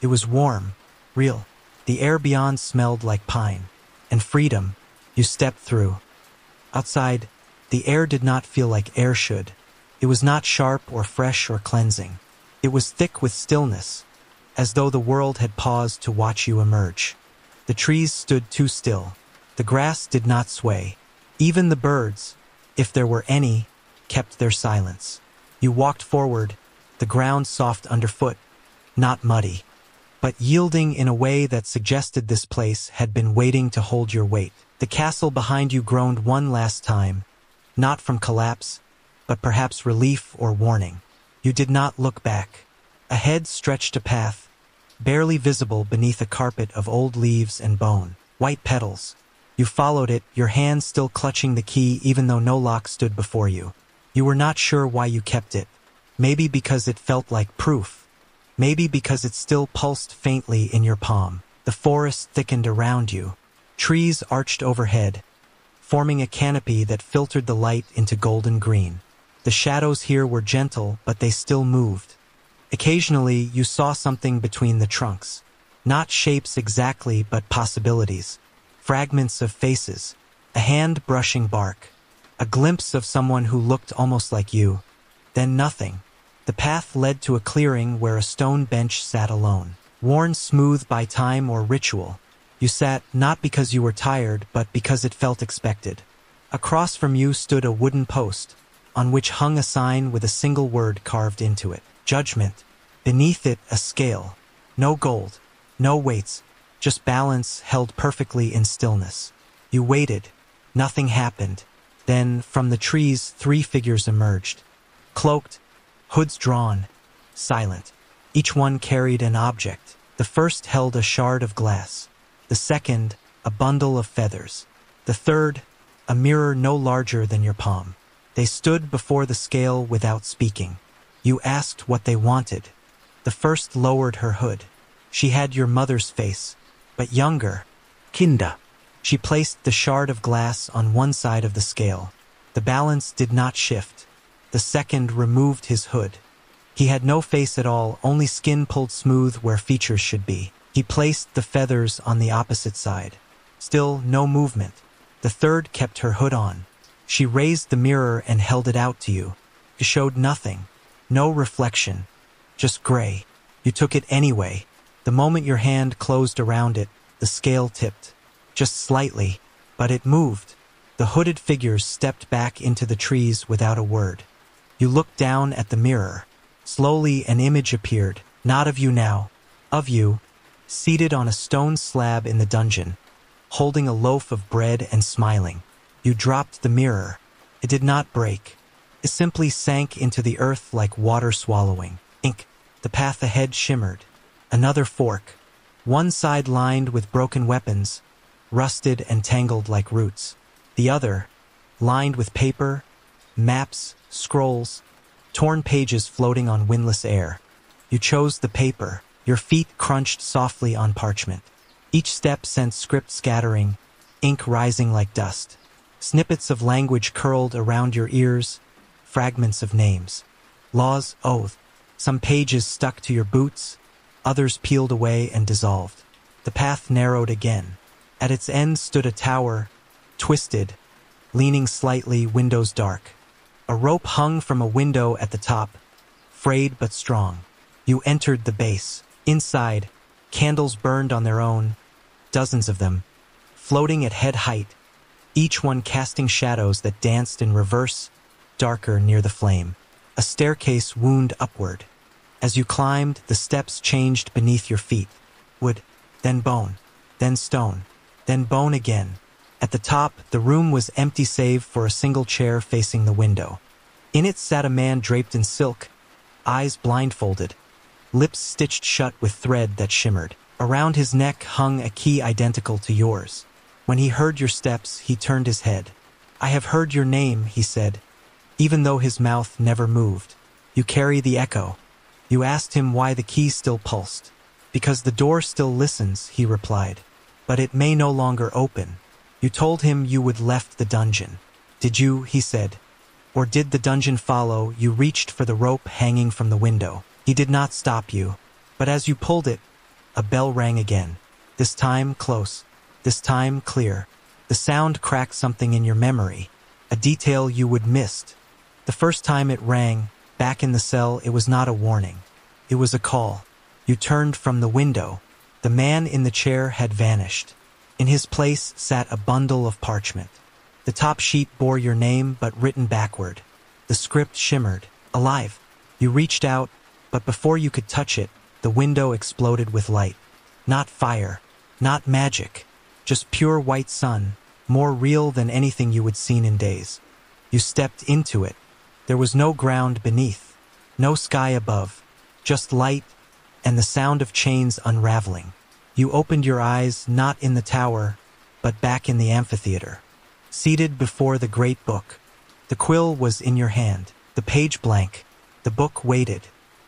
It was warm, real. The air beyond smelled like pine. And freedom. You stepped through. Outside, the air did not feel like air should. It was not sharp or fresh or cleansing. It was thick with stillness, as though the world had paused to watch you emerge. The trees stood too still. The grass did not sway. Even the birds, if there were any, kept their silence. You walked forward, the ground soft underfoot, not muddy, but yielding in a way that suggested this place had been waiting to hold your weight. The castle behind you groaned one last time, not from collapse, but perhaps relief or warning. You did not look back. Ahead stretched a path, barely visible beneath a carpet of old leaves and bone. White petals. You followed it, your hand still clutching the key even though no lock stood before you. You were not sure why you kept it. Maybe because it felt like proof. Maybe because it still pulsed faintly in your palm. The forest thickened around you. Trees arched overhead, forming a canopy that filtered the light into golden green. The shadows here were gentle, but they still moved. Occasionally, you saw something between the trunks. Not shapes exactly, but possibilities. Fragments of faces. A hand brushing bark. A glimpse of someone who looked almost like you. Then nothing. The path led to a clearing where a stone bench sat alone. Worn smooth by time or ritual. You sat not because you were tired, but because it felt expected. Across from you stood a wooden post, on which hung a sign with a single word carved into it. Judgment. Beneath it, a scale. No gold. No weights. Just balance held perfectly in stillness. You waited. Nothing happened. Then, from the trees, 3 figures emerged. Cloaked, hoods drawn, silent. Each one carried an object. The first held a shard of glass. The second, a bundle of feathers. The third, a mirror no larger than your palm. They stood before the scale without speaking. You asked what they wanted. The first lowered her hood. She had your mother's face, but younger. Kinda. She placed the shard of glass on one side of the scale. The balance did not shift. The second removed his hood. He had no face at all, only skin pulled smooth where features should be. He placed the feathers on the opposite side. Still no movement. The third kept her hood on. She raised the mirror and held it out to you. It showed nothing. No reflection. Just gray. You took it anyway. The moment your hand closed around it, the scale tipped. Just slightly, but it moved. The hooded figures stepped back into the trees without a word. You looked down at the mirror. Slowly an image appeared, not of you now, of you, seated on a stone slab in the dungeon, holding a loaf of bread and smiling. You dropped the mirror. It did not break. It simply sank into the earth like water swallowing. Ink. The path ahead shimmered. Another fork. One side lined with broken weapons, rusted and tangled like roots. The other, lined with paper, maps, scrolls, torn pages floating on windless air. You chose the paper. Your feet crunched softly on parchment. Each step sent script scattering, ink rising like dust. Snippets of language curled around your ears, fragments of names. Laws, oath. Some pages stuck to your boots, others peeled away and dissolved. The path narrowed again. At its end stood a tower, twisted, leaning slightly, windows dark. A rope hung from a window at the top, frayed but strong. You entered the base. Inside, candles burned on their own, dozens of them, floating at head height, each one casting shadows that danced in reverse, darker near the flame. A staircase wound upward. As you climbed, the steps changed beneath your feet. Wood, then bone, then stone, then bone again. At the top, the room was empty save for a single chair facing the window. In it sat a man draped in silk, eyes blindfolded, lips stitched shut with thread that shimmered. Around his neck hung a key identical to yours. When he heard your steps, he turned his head. "I have heard your name," he said, even though his mouth never moved. "You carry the echo." You asked him why the key still pulsed. "Because the door still listens," he replied. "But it may no longer open." You told him you would left the dungeon. "Did you?" he said. "Or did the dungeon follow?" You reached for the rope hanging from the window. He did not stop you. But as you pulled it, a bell rang again. This time close. This time clear. The sound cracked something in your memory, a detail you would missed. The first time it rang, back in the cell, it was not a warning. It was a call. You turned from the window. The man in the chair had vanished. In his place sat a bundle of parchment. The top sheet bore your name, but written backward. The script shimmered, alive. You reached out, but before you could touch it, the window exploded with light. Not fire, not magic, just pure white sun, more real than anything you had seen in days. You stepped into it. There was no ground beneath, no sky above, just light, and the sound of chains unraveling. You opened your eyes not in the tower, but back in the amphitheater. Seated before the great book. The quill was in your hand, the page blank. The book waited,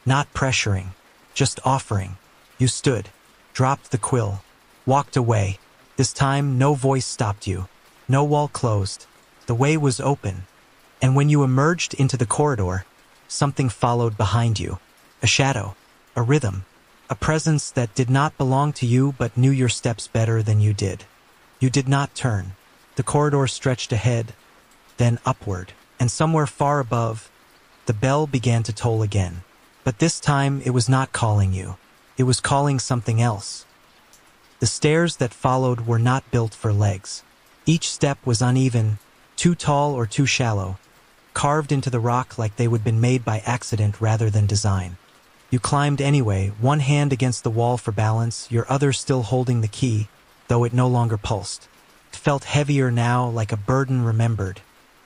not pressuring, just offering. You stood, dropped the quill, walked away. This time no voice stopped you, no wall closed. The way was open, and when you emerged into the corridor, something followed behind you. A shadow, a rhythm, a presence that did not belong to you but knew your steps better than you did. You did not turn. The corridor stretched ahead, then upward, and somewhere far above, the bell began to toll again. But this time it was not calling you. It was calling something else. The stairs that followed were not built for legs. Each step was uneven, too tall or too shallow, carved into the rock like they would been made by accident rather than design. You climbed anyway, one hand against the wall for balance, your other still holding the key, though it no longer pulsed. It felt heavier now, like a burden remembered.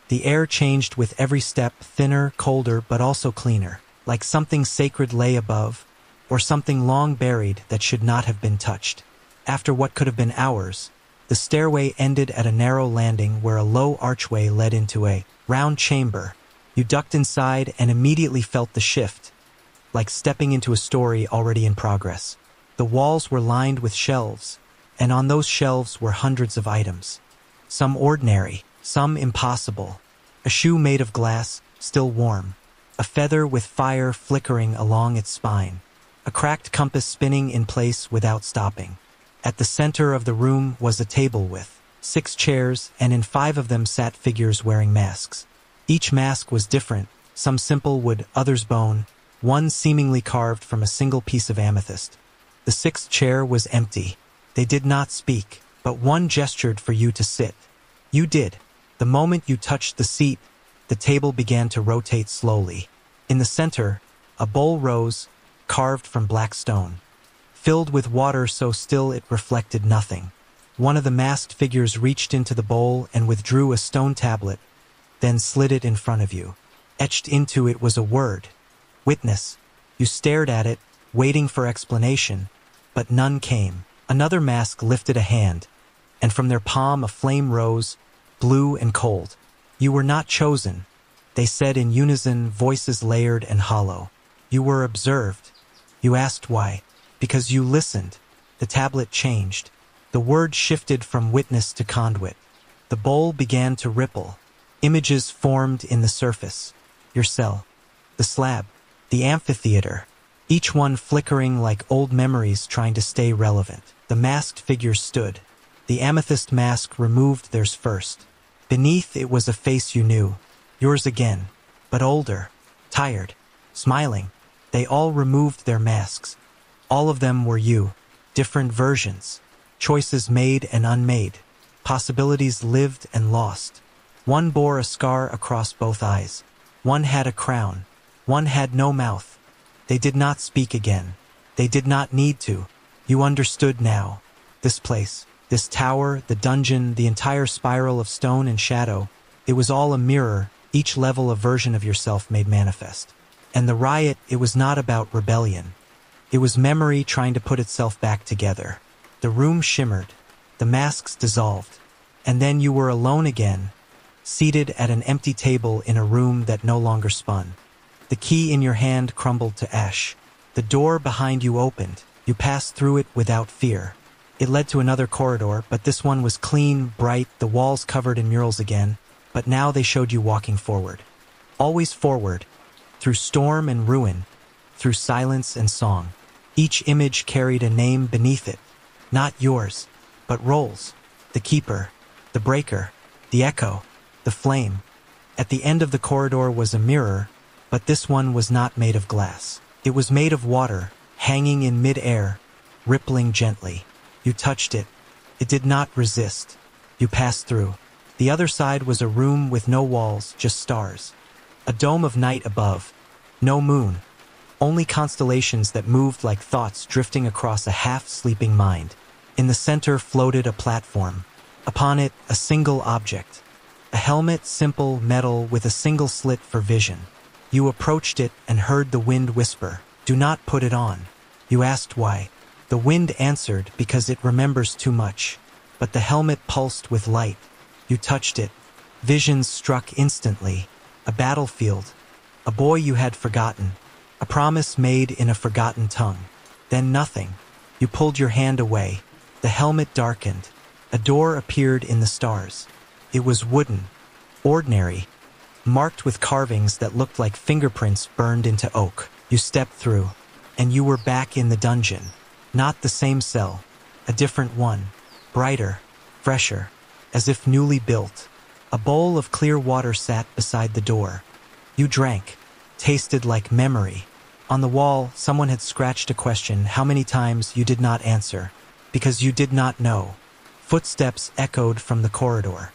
The air changed with every step, thinner, colder, but also cleaner, like something sacred lay above, or something long buried that should not have been touched. After what could have been hours, the stairway ended at a narrow landing where a low archway led into a round chamber. You ducked inside and immediately felt the shift, like stepping into a story already in progress. The walls were lined with shelves, and on those shelves were hundreds of items. Some ordinary, some impossible. A shoe made of glass, still warm. A feather with fire flickering along its spine. A cracked compass spinning in place without stopping. At the center of the room was a table with 6 chairs, and in 5 of them sat figures wearing masks. Each mask was different, some simple wood, others bone, one seemingly carved from a single piece of amethyst. The 6th chair was empty. They did not speak, but one gestured for you to sit. You did. The moment you touched the seat, the table began to rotate slowly. In the center, a bowl rose, carved from black stone, filled with water so still it reflected nothing. One of the masked figures reached into the bowl and withdrew a stone tablet, then slid it in front of you. Etched into it was a word. Witness. You stared at it, waiting for explanation, but none came. Another mask lifted a hand, and from their palm a flame rose, blue and cold. You were not chosen, they said in unison, voices layered and hollow. You were observed. You asked why. Because you listened. The tablet changed. The word shifted from witness to conduit. The bowl began to ripple. Images formed in the surface. Your cell. The slab. The amphitheater. Each one flickering like old memories trying to stay relevant. The masked figures stood. The amethyst mask removed theirs first. Beneath it was a face you knew. Yours again, but older, tired, smiling. They all removed their masks. All of them were you. Different versions. Choices made and unmade. Possibilities lived and lost. One bore a scar across both eyes. One had a crown. One had no mouth. They did not speak again. They did not need to. You understood now. This place. This tower, the dungeon, the entire spiral of stone and shadow, it was all a mirror, each level a version of yourself made manifest. And the riot, it was not about rebellion. It was memory trying to put itself back together. The room shimmered, the masks dissolved, and then you were alone again, seated at an empty table in a room that no longer spun. The key in your hand crumbled to ash. The door behind you opened. You passed through it without fear. It led to another corridor, but this one was clean, bright, the walls covered in murals again, but now they showed you walking forward. Always forward, through storm and ruin, through silence and song. Each image carried a name beneath it, not yours, but roles. The keeper, the breaker, the echo, the flame. At the end of the corridor was a mirror, but this one was not made of glass. It was made of water, hanging in mid-air, rippling gently. You touched it. It did not resist. You passed through. The other side was a room with no walls, just stars. A dome of night above. No moon. Only constellations that moved like thoughts drifting across a half-sleeping mind. In the center floated a platform. Upon it, a single object. A helmet, simple, metal, with a single slit for vision. You approached it and heard the wind whisper, "Do not put it on." You asked why. The wind answered because it remembers too much. But the helmet pulsed with light. You touched it. Visions struck instantly. A battlefield. A boy you had forgotten. A promise made in a forgotten tongue. Then nothing. You pulled your hand away. The helmet darkened. A door appeared in the stars. It was wooden. Ordinary. Marked with carvings that looked like fingerprints burned into oak. You stepped through. And you were back in the dungeon. Not the same cell. A different one. Brighter. Fresher. As if newly built. A bowl of clear water sat beside the door. You drank. Tasted like memory. On the wall, someone had scratched a question how many times you did not answer. Because you did not know. Footsteps echoed from the corridor.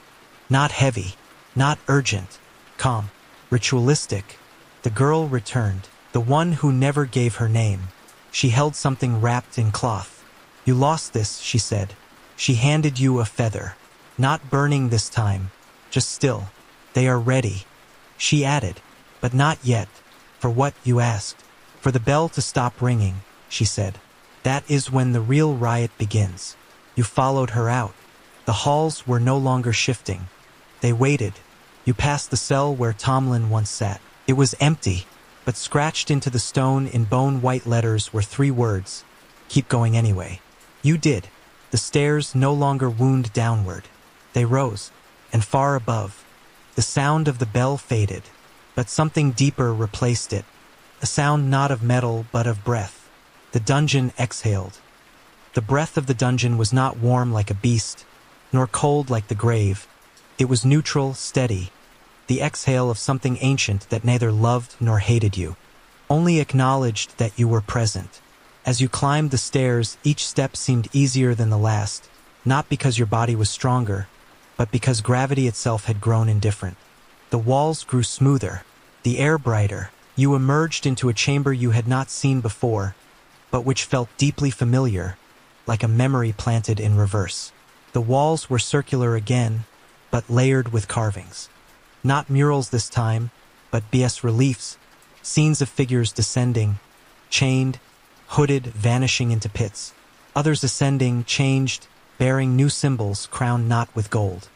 Not heavy. Not urgent. Calm. Ritualistic. The girl returned. The one who never gave her name. She held something wrapped in cloth. You lost this, she said. She handed you a feather. Not burning this time. Just still. They are ready. She added. But not yet. For what, you asked? For the bell to stop ringing, she said. That is when the real riot begins. You followed her out. The halls were no longer shifting. They waited. You passed the cell where Tomlin once sat. It was empty, but scratched into the stone in bone-white letters were 3 words. Keep going anyway. You did. The stairs no longer wound downward. They rose, and far above. The sound of the bell faded, but something deeper replaced it. A sound not of metal, but of breath. The dungeon exhaled. The breath of the dungeon was not warm like a beast, nor cold like the grave. It was neutral, steady. The exhale of something ancient that neither loved nor hated you. Only acknowledged that you were present. As you climbed the stairs, each step seemed easier than the last, not because your body was stronger, but because gravity itself had grown indifferent. The walls grew smoother, the air brighter. You emerged into a chamber you had not seen before, but which felt deeply familiar, like a memory planted in reverse. The walls were circular again, but layered with carvings. Not murals this time, but bas reliefs, scenes of figures descending, chained, hooded, vanishing into pits. Others ascending, changed, bearing new symbols crowned not with gold,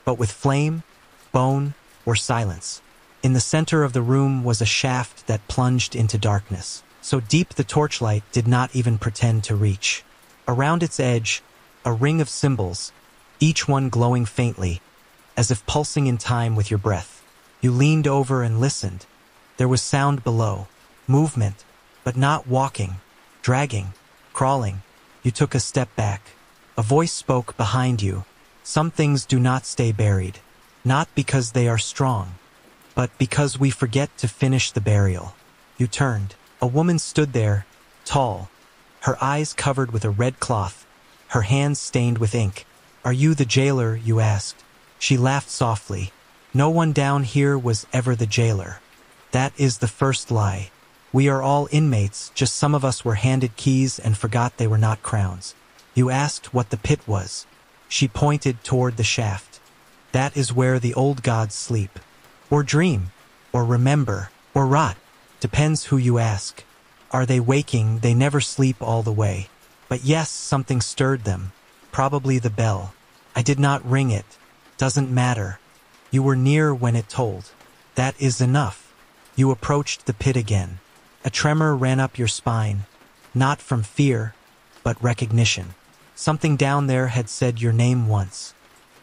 but with flame, bone, or silence. In the center of the room was a shaft that plunged into darkness, so deep the torchlight did not even pretend to reach. Around its edge, a ring of symbols, each one glowing faintly, as if pulsing in time with your breath. You leaned over and listened. There was sound below, movement, but not walking, dragging, crawling. You took a step back. A voice spoke behind you. Some things do not stay buried, not because they are strong, but because we forget to finish the burial. You turned. A woman stood there, tall, her eyes covered with a red cloth, her hands stained with ink. Are you the jailer, you asked? She laughed softly. No one down here was ever the jailer. That is the first lie. We are all inmates, just some of us were handed keys and forgot they were not crowns. You asked what the pit was. She pointed toward the shaft. That is where the old gods sleep. Or dream, or remember, or rot. Depends who you ask. Are they waking? They never sleep all the way. But yes, something stirred them. Probably the bell. I did not ring it. Doesn't matter. You were near when it tolled. That is enough. You approached the pit again. A tremor ran up your spine. Not from fear, but recognition. Something down there had said your name once.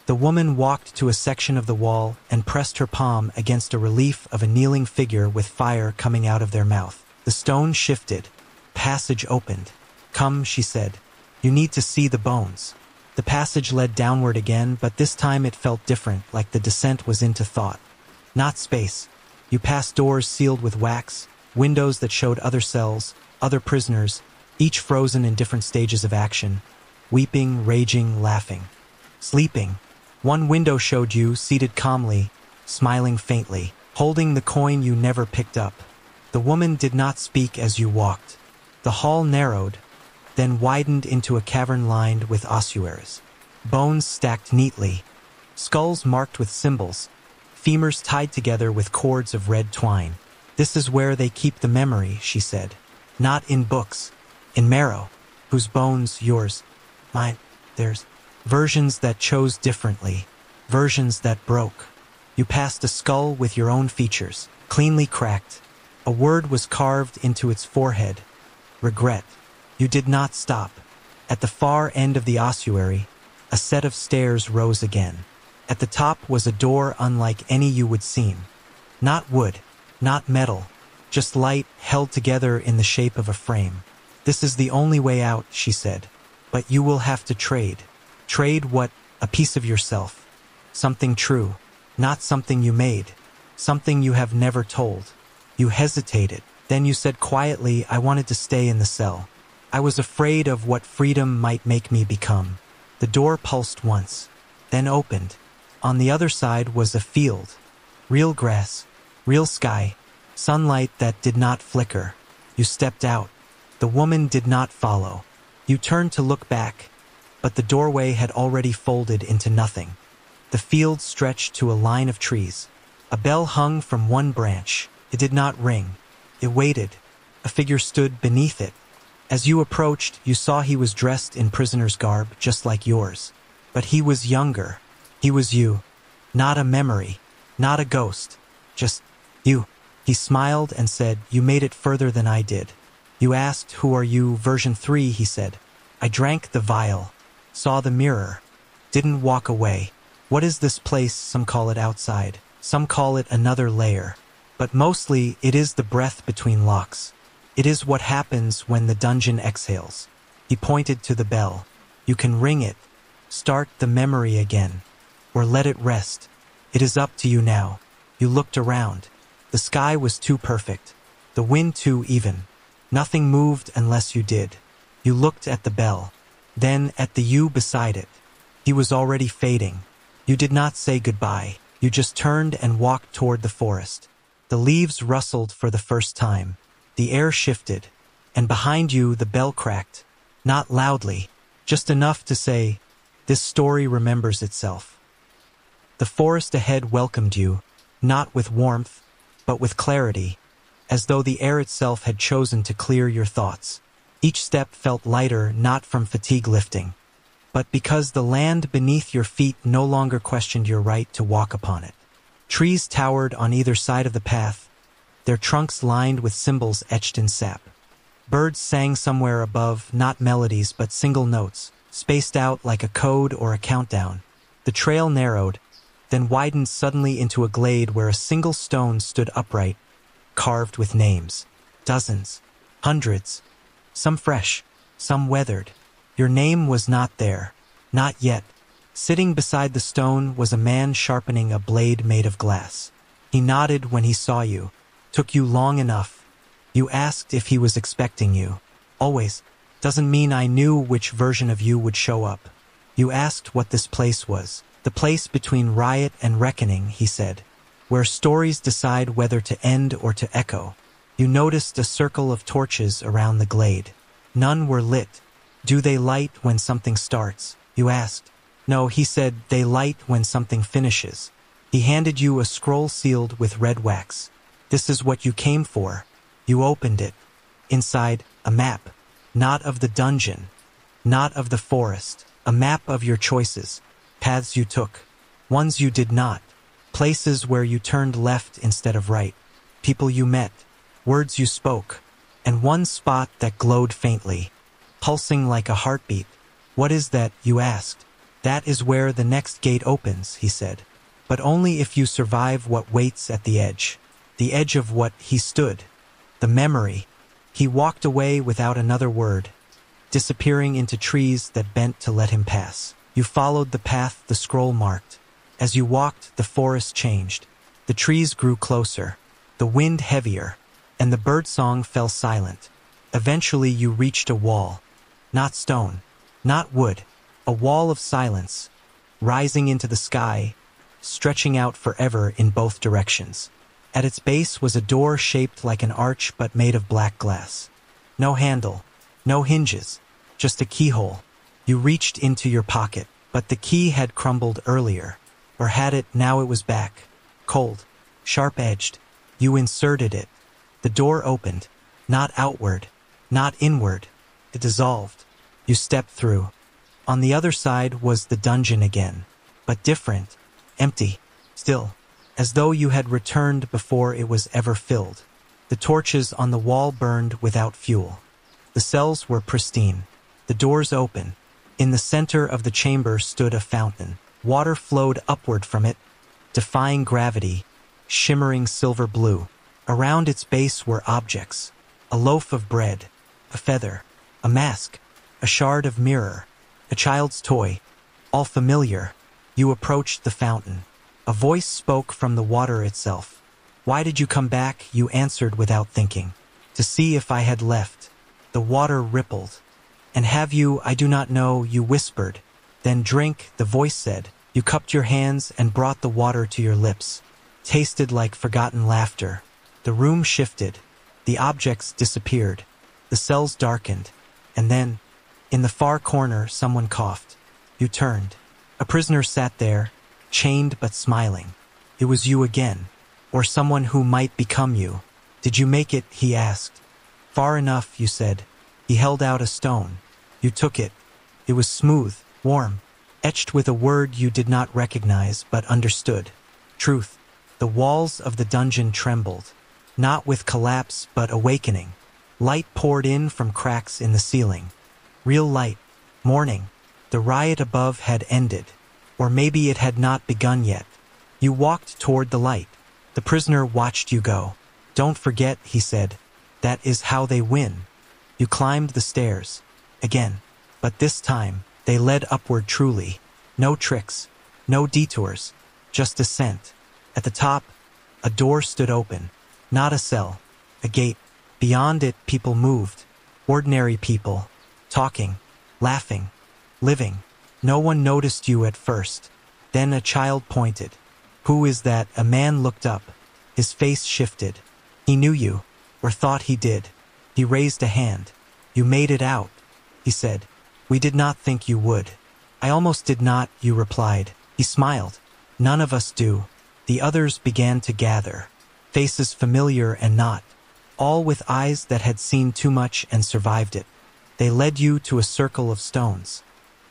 The woman walked to a section of the wall and pressed her palm against a relief of a kneeling figure with fire coming out of their mouth. The stone shifted. Passage opened. Come, she said. You need to see the bones. The passage led downward again, but this time it felt different, like the descent was into thought. Not space. You passed doors sealed with wax, windows that showed other cells, other prisoners, each frozen in different stages of action, weeping, raging, laughing, sleeping. One window showed you, seated calmly, smiling faintly, holding the coin you never picked up. The woman did not speak as you walked. The hall narrowed, then widened into a cavern lined with ossuaries. Bones stacked neatly, skulls marked with symbols, femurs tied together with cords of red twine. This is where they keep the memory, she said. Not in books, In marrow. Whose bones? Yours. Mine. Theirs. Versions that chose differently. Versions that broke. You passed a skull with your own features, cleanly cracked. A word was carved into its forehead. Regret. You did not stop. At the far end of the ossuary, a set of stairs rose again. At the top was a door unlike any you would seen. Not wood, not metal, just light held together in the shape of a frame. This is the only way out, she said. But you will have to trade. Trade what? A piece of yourself. Something true. Not something you made. Something you have never told. You hesitated. Then you said quietly, I wanted to stay in the cell. I was afraid of what freedom might make me become. The door pulsed once, then opened. On the other side was a field. Real grass, real sky, sunlight that did not flicker. You stepped out. The woman did not follow. You turned to look back, but the doorway had already folded into nothing. The field stretched to a line of trees. A bell hung from one branch. It did not ring. It waited. A figure stood beneath it. As you approached, you saw he was dressed in prisoner's garb, just like yours. But he was younger. He was you. Not a memory. Not a ghost. Just you. He smiled and said, you made it further than I did. You asked, who are you? Version 3, he said. I drank the vial. Saw the mirror. Didn't walk away. What is this place? Some call it outside. Some call it another layer. But mostly, it is the breath between locks. It is what happens when the dungeon exhales. He pointed to the bell. You can ring it. Start the memory again. Or let it rest. It is up to you now. You looked around. The sky was too perfect. The wind too even. Nothing moved unless you did. You looked at the bell. Then at the you beside it. He was already fading. You did not say goodbye. You just turned and walked toward the forest. The leaves rustled for the first time. The air shifted, and behind you the bell cracked. Not loudly, just enough to say, this story remembers itself. The forest ahead welcomed you, not with warmth, but with clarity, as though the air itself had chosen to clear your thoughts. Each step felt lighter, not from fatigue lifting, but because the land beneath your feet no longer questioned your right to walk upon it. Trees towered on either side of the path, their trunks lined with symbols etched in sap. Birds sang somewhere above, not melodies but single notes, spaced out like a code or a countdown. The trail narrowed, then widened suddenly into a glade where a single stone stood upright, carved with names. Dozens, hundreds, some fresh, some weathered. Your name was not there, not yet. Sitting beside the stone was a man sharpening a blade made of glass. He nodded when he saw you. Took you long enough. You asked if he was expecting you. Always. Doesn't mean I knew which version of you would show up. You asked what this place was. The place between Riot and Reckoning, he said. Where stories decide whether to end or to echo. You noticed a circle of torches around the glade. None were lit. Do they light when something starts? You asked. No, he said, they light when something finishes. He handed you a scroll sealed with red wax. This is what you came for. You opened it. Inside, a map. Not of the dungeon. Not of the forest. A map of your choices. Paths you took. Ones you did not. Places where you turned left instead of right. People you met. Words you spoke. And one spot that glowed faintly. Pulsing like a heartbeat. What is that? You asked. That is where the next gate opens, he said. But only if you survive what waits at the edge. The edge of what he stood. The memory. He walked away without another word, disappearing into trees that bent to let him pass. You followed the path the scroll marked. As you walked, the forest changed. The trees grew closer, the wind heavier, and the birdsong fell silent. Eventually you reached a wall. Not stone, not wood, a wall of silence, rising into the sky, stretching out forever in both directions. At its base was a door shaped like an arch but made of black glass. No handle, no hinges, just a keyhole. You reached into your pocket, but the key had crumbled earlier. Or had it? Now it was back. Cold, sharp-edged. You inserted it. The door opened, not outward, not inward, It dissolved. You stepped through. On the other side was the dungeon again, but different, empty, still, as though you had returned before it was ever filled. The torches on the wall burned without fuel. The cells were pristine, the doors open. In the center of the chamber stood a fountain. Water flowed upward from it, defying gravity, shimmering silver blue. Around its base were objects: a loaf of bread, a feather, a mask, a shard of mirror, a child's toy, all familiar. You approached the fountain. A voice spoke from the water itself. "Why did you come back?" You answered without thinking. "To see if I had left." The water rippled. "And have you?" "I do not know," you whispered. "Then drink," the voice said. You cupped your hands and brought the water to your lips. Tasted like forgotten laughter. The room shifted. The objects disappeared. The cells darkened. And then, in the far corner, someone coughed. You turned. A prisoner sat there, chained but smiling. It was you again, or someone who might become you. "Did you make it?" he asked. "Far enough," you said. He held out a stone. You took it. It was smooth, warm, etched with a word you did not recognize but understood. Truth. The walls of the dungeon trembled, not with collapse but awakening. Light poured in from cracks in the ceiling. Real light. Morning. The riot above had ended. Or maybe it had not begun yet. You walked toward the light. The prisoner watched you go. "Don't forget," he said. "That is how they win." You climbed the stairs. Again. But this time, they led upward truly. No tricks. No detours. Just ascent. At the top, a door stood open. Not a cell. A gate. Beyond it, people moved. Ordinary people. Talking. Laughing. Living. No one noticed you at first. Then a child pointed. "Who is that?" A man looked up. His face shifted. He knew you, or thought he did. He raised a hand. "You made it out," he said. "We did not think you would." "I almost did not," you replied. He smiled. "None of us do." The others began to gather. Faces familiar and not. All with eyes that had seen too much and survived it. They led you to a circle of stones,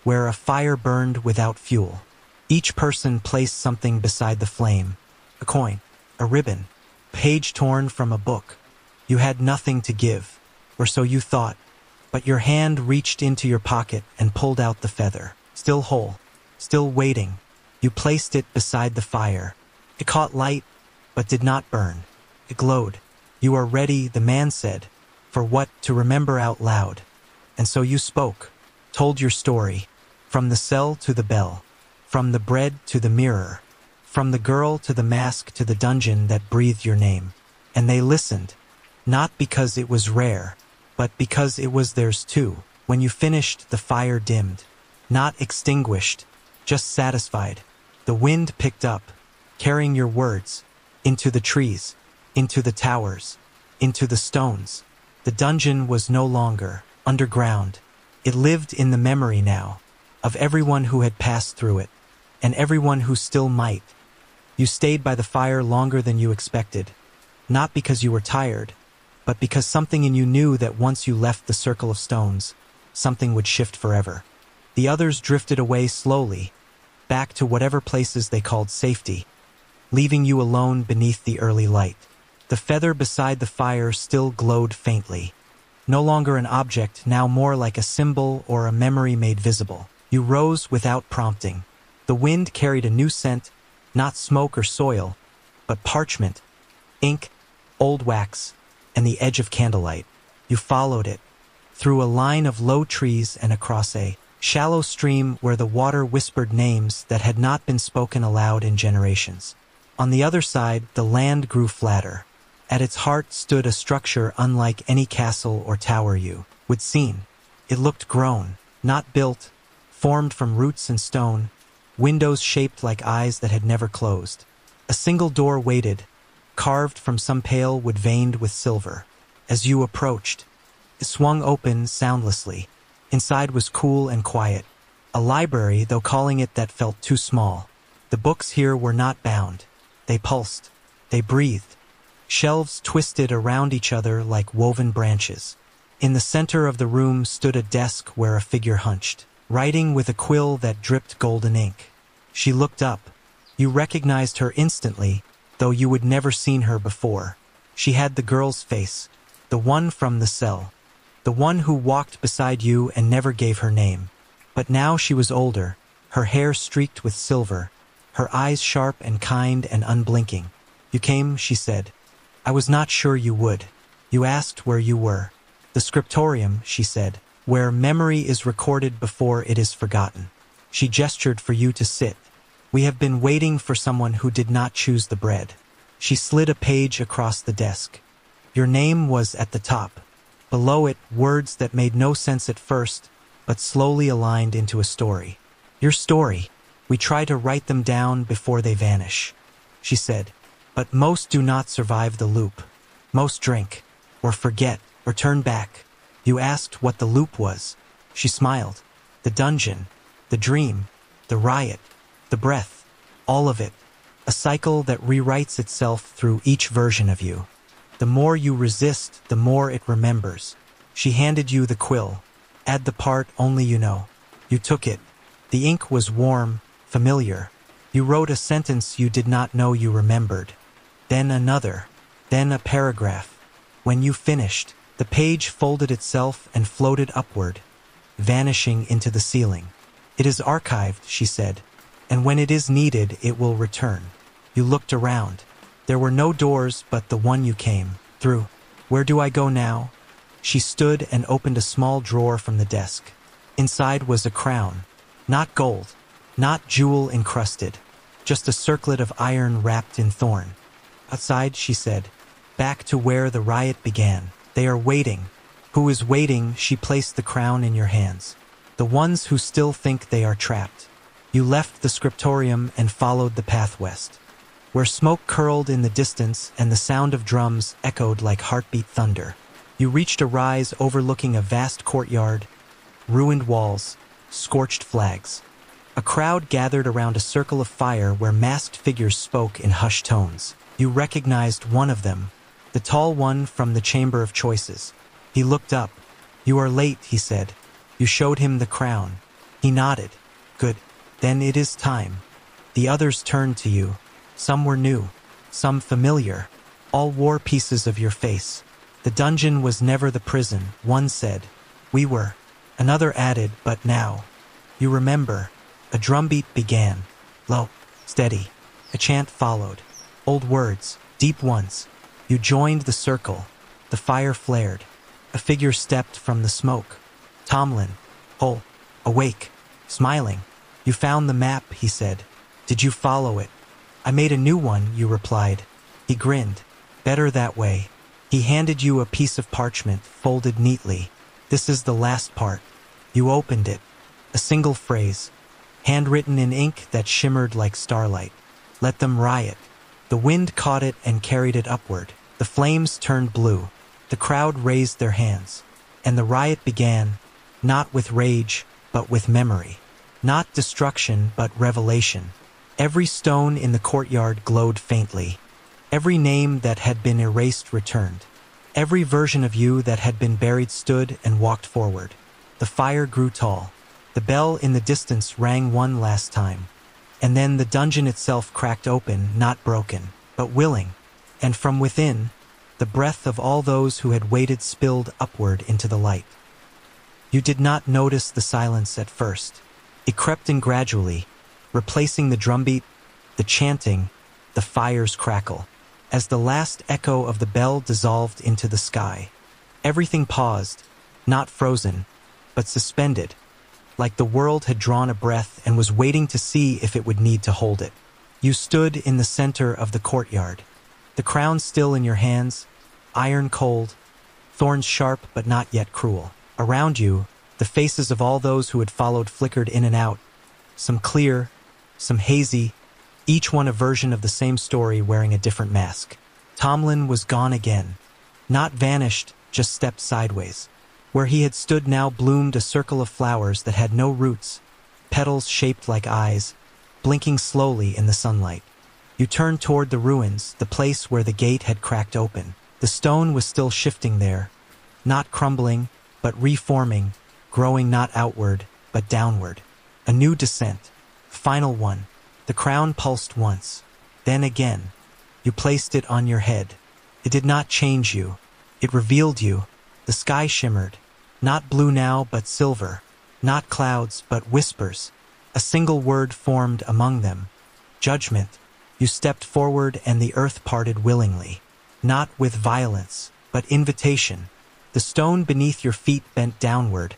where a fire burned without fuel. Each person placed something beside the flame. A coin, a ribbon, a page torn from a book. You had nothing to give, or so you thought, but your hand reached into your pocket and pulled out the feather. Still whole, still waiting. You placed it beside the fire. It caught light, but did not burn. It glowed. "You are ready," the man said. "For what?" "To remember out loud." And so you spoke, told your story, from the cell to the bell, from the bread to the mirror, from the girl to the mask to the dungeon that breathed your name. And they listened, not because it was rare, but because it was theirs too. When you finished, the fire dimmed, not extinguished, just satisfied. The wind picked up, carrying your words, into the trees, into the towers, into the stones. The dungeon was no longer underground. It lived in the memory now, of everyone who had passed through it, and everyone who still might. You stayed by the fire longer than you expected, not because you were tired, but because something in you knew that once you left the circle of stones, something would shift forever. The others drifted away slowly, back to whatever places they called safety, leaving you alone beneath the early light. The feather beside the fire still glowed faintly. No longer an object, now more like a symbol or a memory made visible. You rose without prompting. The wind carried a new scent, not smoke or soil, but parchment, ink, old wax, and the edge of candlelight. You followed it, through a line of low trees and across a shallow stream where the water whispered names that had not been spoken aloud in generations. On the other side, the land grew flatter. At its heart stood a structure unlike any castle or tower you would seen. It looked grown, not built, formed from roots and stone, windows shaped like eyes that had never closed. A single door waited, carved from some pale wood veined with silver. As you approached, it swung open soundlessly. Inside was cool and quiet. A library, though calling it that felt too small. The books here were not bound. They pulsed. They breathed. Shelves twisted around each other like woven branches. In the center of the room stood a desk where a figure hunched, writing with a quill that dripped golden ink. She looked up. You recognized her instantly, though you would never seen her before. She had the girl's face, the one from the cell, the one who walked beside you and never gave her name. But now she was older, her hair streaked with silver, her eyes sharp and kind and unblinking. You came, she said. I was not sure you would. You asked where you were. The scriptorium, she said, where memory is recorded before it is forgotten. She gestured for you to sit. We have been waiting for someone who did not choose the bread. She slid a page across the desk. Your name was at the top. Below it, words that made no sense at first, but slowly aligned into a story. Your story. We try to write them down before they vanish. She said, but most do not survive the loop. Most drink, or forget, or turn back. You asked what the loop was. She smiled. The dungeon, the dream, the riot, the breath, all of it. A cycle that rewrites itself through each version of you. The more you resist, the more it remembers. She handed you the quill. Add the part only you know. You took it. The ink was warm, familiar. You wrote a sentence you did not know you remembered. Then another. Then a paragraph. When you finished, the page folded itself and floated upward, vanishing into the ceiling. It is archived, she said, and when it is needed, it will return. You looked around. There were no doors but the one you came through. Where do I go now? She stood and opened a small drawer from the desk. Inside was a crown. Not gold, not jewel-encrusted, just a circlet of iron wrapped in thorn. Outside, she said, back to where the riot began. They are waiting. Who is waiting? She placed the crown in your hands. The ones who still think they are trapped. You left the scriptorium and followed the path west, where smoke curled in the distance and the sound of drums echoed like heartbeat thunder. You reached a rise overlooking a vast courtyard, ruined walls, scorched flags. A crowd gathered around a circle of fire where masked figures spoke in hushed tones. You recognized one of them, the tall one from the Chamber of Choices. He looked up. You are late, he said. You showed him the crown. He nodded. Good. Then it is time. The others turned to you. Some were new, some familiar. All wore pieces of your face. The dungeon was never the prison, one said. We were. Another added, but now. You remember. A drumbeat began. Low, steady. A chant followed. Old words, deep ones. You joined the circle. The fire flared. A figure stepped from the smoke. Tomlin, whole, awake, smiling. You found the map, he said. Did you follow it? I made a new one, you replied. He grinned. Better that way. He handed you a piece of parchment, folded neatly. This is the last part. You opened it. A single phrase, handwritten in ink that shimmered like starlight. Let them riot. The wind caught it and carried it upward. The flames turned blue. The crowd raised their hands. And the riot began, not with rage, but with memory. Not destruction, but revelation. Every stone in the courtyard glowed faintly. Every name that had been erased returned. Every version of you that had been buried stood and walked forward. The fire grew tall. The bell in the distance rang one last time. And then the dungeon itself cracked open, not broken, but willing. And from within, the breath of all those who had waited spilled upward into the light. You did not notice the silence at first. It crept in gradually, replacing the drumbeat, the chanting, the fire's crackle. As the last echo of the bell dissolved into the sky, everything paused, not frozen, but suspended, like the world had drawn a breath and was waiting to see if it would need to hold it. You stood in the center of the courtyard, the crown still in your hands, iron cold, thorns sharp but not yet cruel. Around you, the faces of all those who had followed flickered in and out, some clear, some hazy, each one a version of the same story wearing a different mask. Tomlin was gone again. Not vanished, just stepped sideways. Where he had stood now bloomed a circle of flowers that had no roots, petals shaped like eyes, blinking slowly in the sunlight. You turned toward the ruins, the place where the gate had cracked open. The stone was still shifting there, not crumbling, but reforming, growing not outward, but downward. A new descent. Final one. The crown pulsed once. Then again. You placed it on your head. It did not change you. It revealed you. The sky shimmered. Not blue now, but silver. Not clouds, but whispers. A single word formed among them. Judgment. You stepped forward and the earth parted willingly. Not with violence, but invitation. The stone beneath your feet bent downward,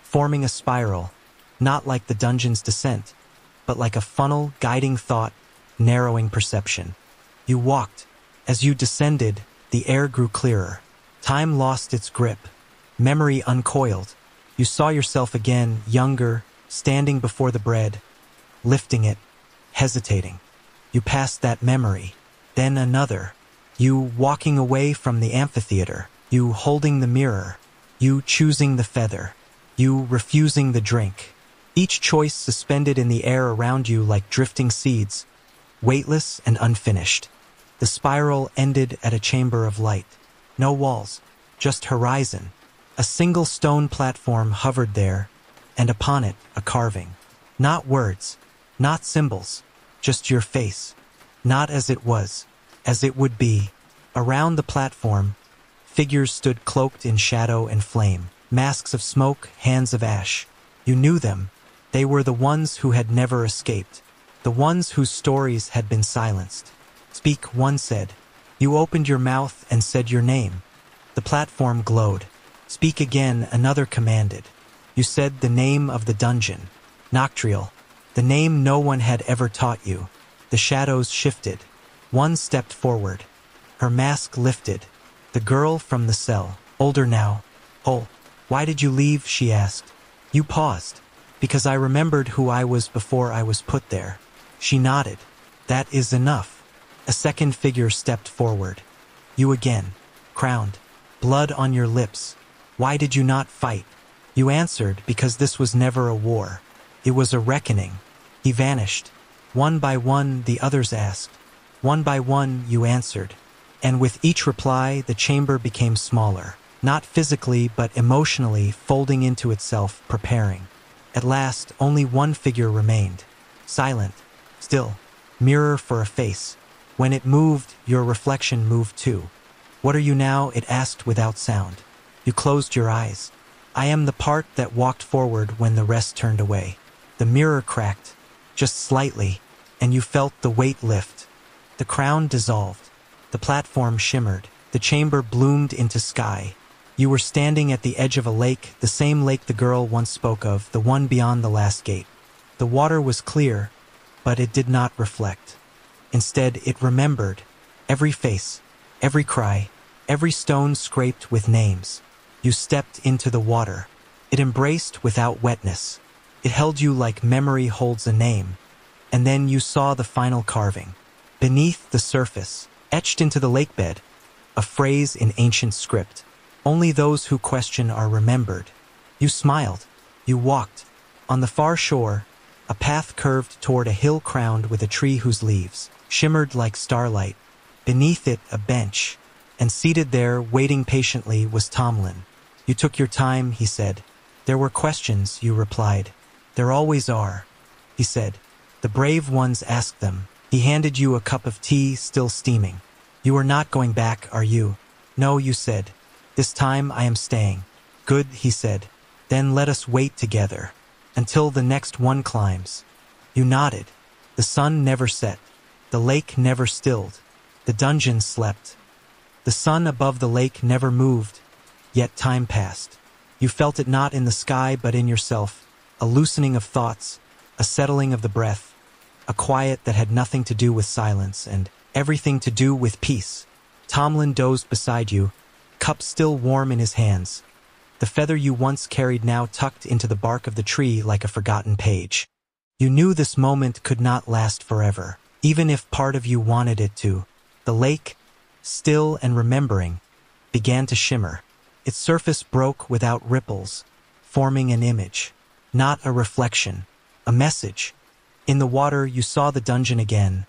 forming a spiral, not like the dungeon's descent, but like a funnel guiding thought, narrowing perception. You walked. As you descended, the air grew clearer. Time lost its grip. Memory uncoiled. You saw yourself again, younger, standing before the bread, lifting it, hesitating. You passed that memory. Then another. You walking away from the amphitheater. You holding the mirror. You choosing the feather. You refusing the drink. Each choice suspended in the air around you like drifting seeds, weightless and unfinished. The spiral ended at a chamber of light. No walls, just horizon. A single stone platform hovered there, and upon it a carving. Not words, not symbols, just your face. Not as it was, as it would be. Around the platform, figures stood cloaked in shadow and flame. Masks of smoke, hands of ash. You knew them. They were the ones who had never escaped. The ones whose stories had been silenced. Speak, one said. You opened your mouth and said your name. The platform glowed. Speak again, another commanded. You said the name of the dungeon. Noctrial. The name no one had ever taught you. The shadows shifted. One stepped forward. Her mask lifted. The girl from the cell. Older now. Oh, why did you leave? She asked. You paused. Because I remembered who I was before I was put there. She nodded. That is enough. A second figure stepped forward. You again. Crowned. Blood on your lips. Why did you not fight? You answered, because this was never a war. It was a reckoning. He vanished. One by one, the others asked. One by one, you answered. And with each reply, the chamber became smaller. Not physically, but emotionally, folding into itself, preparing. At last, only one figure remained. Silent. Still. Mirror for a face. When it moved, your reflection moved too. What are you now? It asked without sound. You closed your eyes. I am the part that walked forward when the rest turned away. The mirror cracked, just slightly, and you felt the weight lift. The crown dissolved. The platform shimmered. The chamber bloomed into sky. You were standing at the edge of a lake, the same lake the girl once spoke of, the one beyond the last gate. The water was clear, but it did not reflect. Instead, it remembered every face, every cry, every stone scraped with names. You stepped into the water. It embraced without wetness. It held you like memory holds a name. And then you saw the final carving. Beneath the surface, etched into the lakebed, a phrase in ancient script. Only those who question are remembered. You smiled. You walked. On the far shore, a path curved toward a hill crowned with a tree whose leaves shimmered like starlight. Beneath it, a bench. And seated there, waiting patiently, was Tomlin. You took your time, he said. There were questions, you replied. There always are, he said. The brave ones asked them. He handed you a cup of tea, still steaming. You are not going back, are you? No, you said. This time I am staying. Good, he said. Then let us wait together. Until the next one climbs. You nodded. The sun never set. The lake never stilled. The dungeon slept. The sun above the lake never moved. Yet time passed. You felt it not in the sky but in yourself. A loosening of thoughts. A settling of the breath. A quiet that had nothing to do with silence and everything to do with peace. Tomlin dozed beside you, cup still warm in his hands. The feather you once carried now tucked into the bark of the tree like a forgotten page. You knew this moment could not last forever, even if part of you wanted it to. The lake, still and remembering, began to shimmer. Its surface broke without ripples, forming an image, not a reflection, a message. In the water you saw the dungeon again,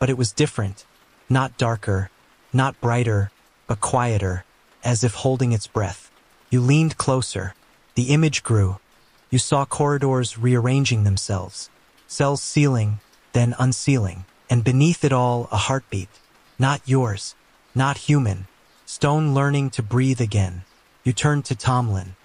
but it was different, not darker, not brighter, but quieter, as if holding its breath. You leaned closer. The image grew. You saw corridors rearranging themselves, cells sealing, then unsealing, and beneath it all a heartbeat. Not yours, not human. Stone learning to breathe again. You turned to Tomlin.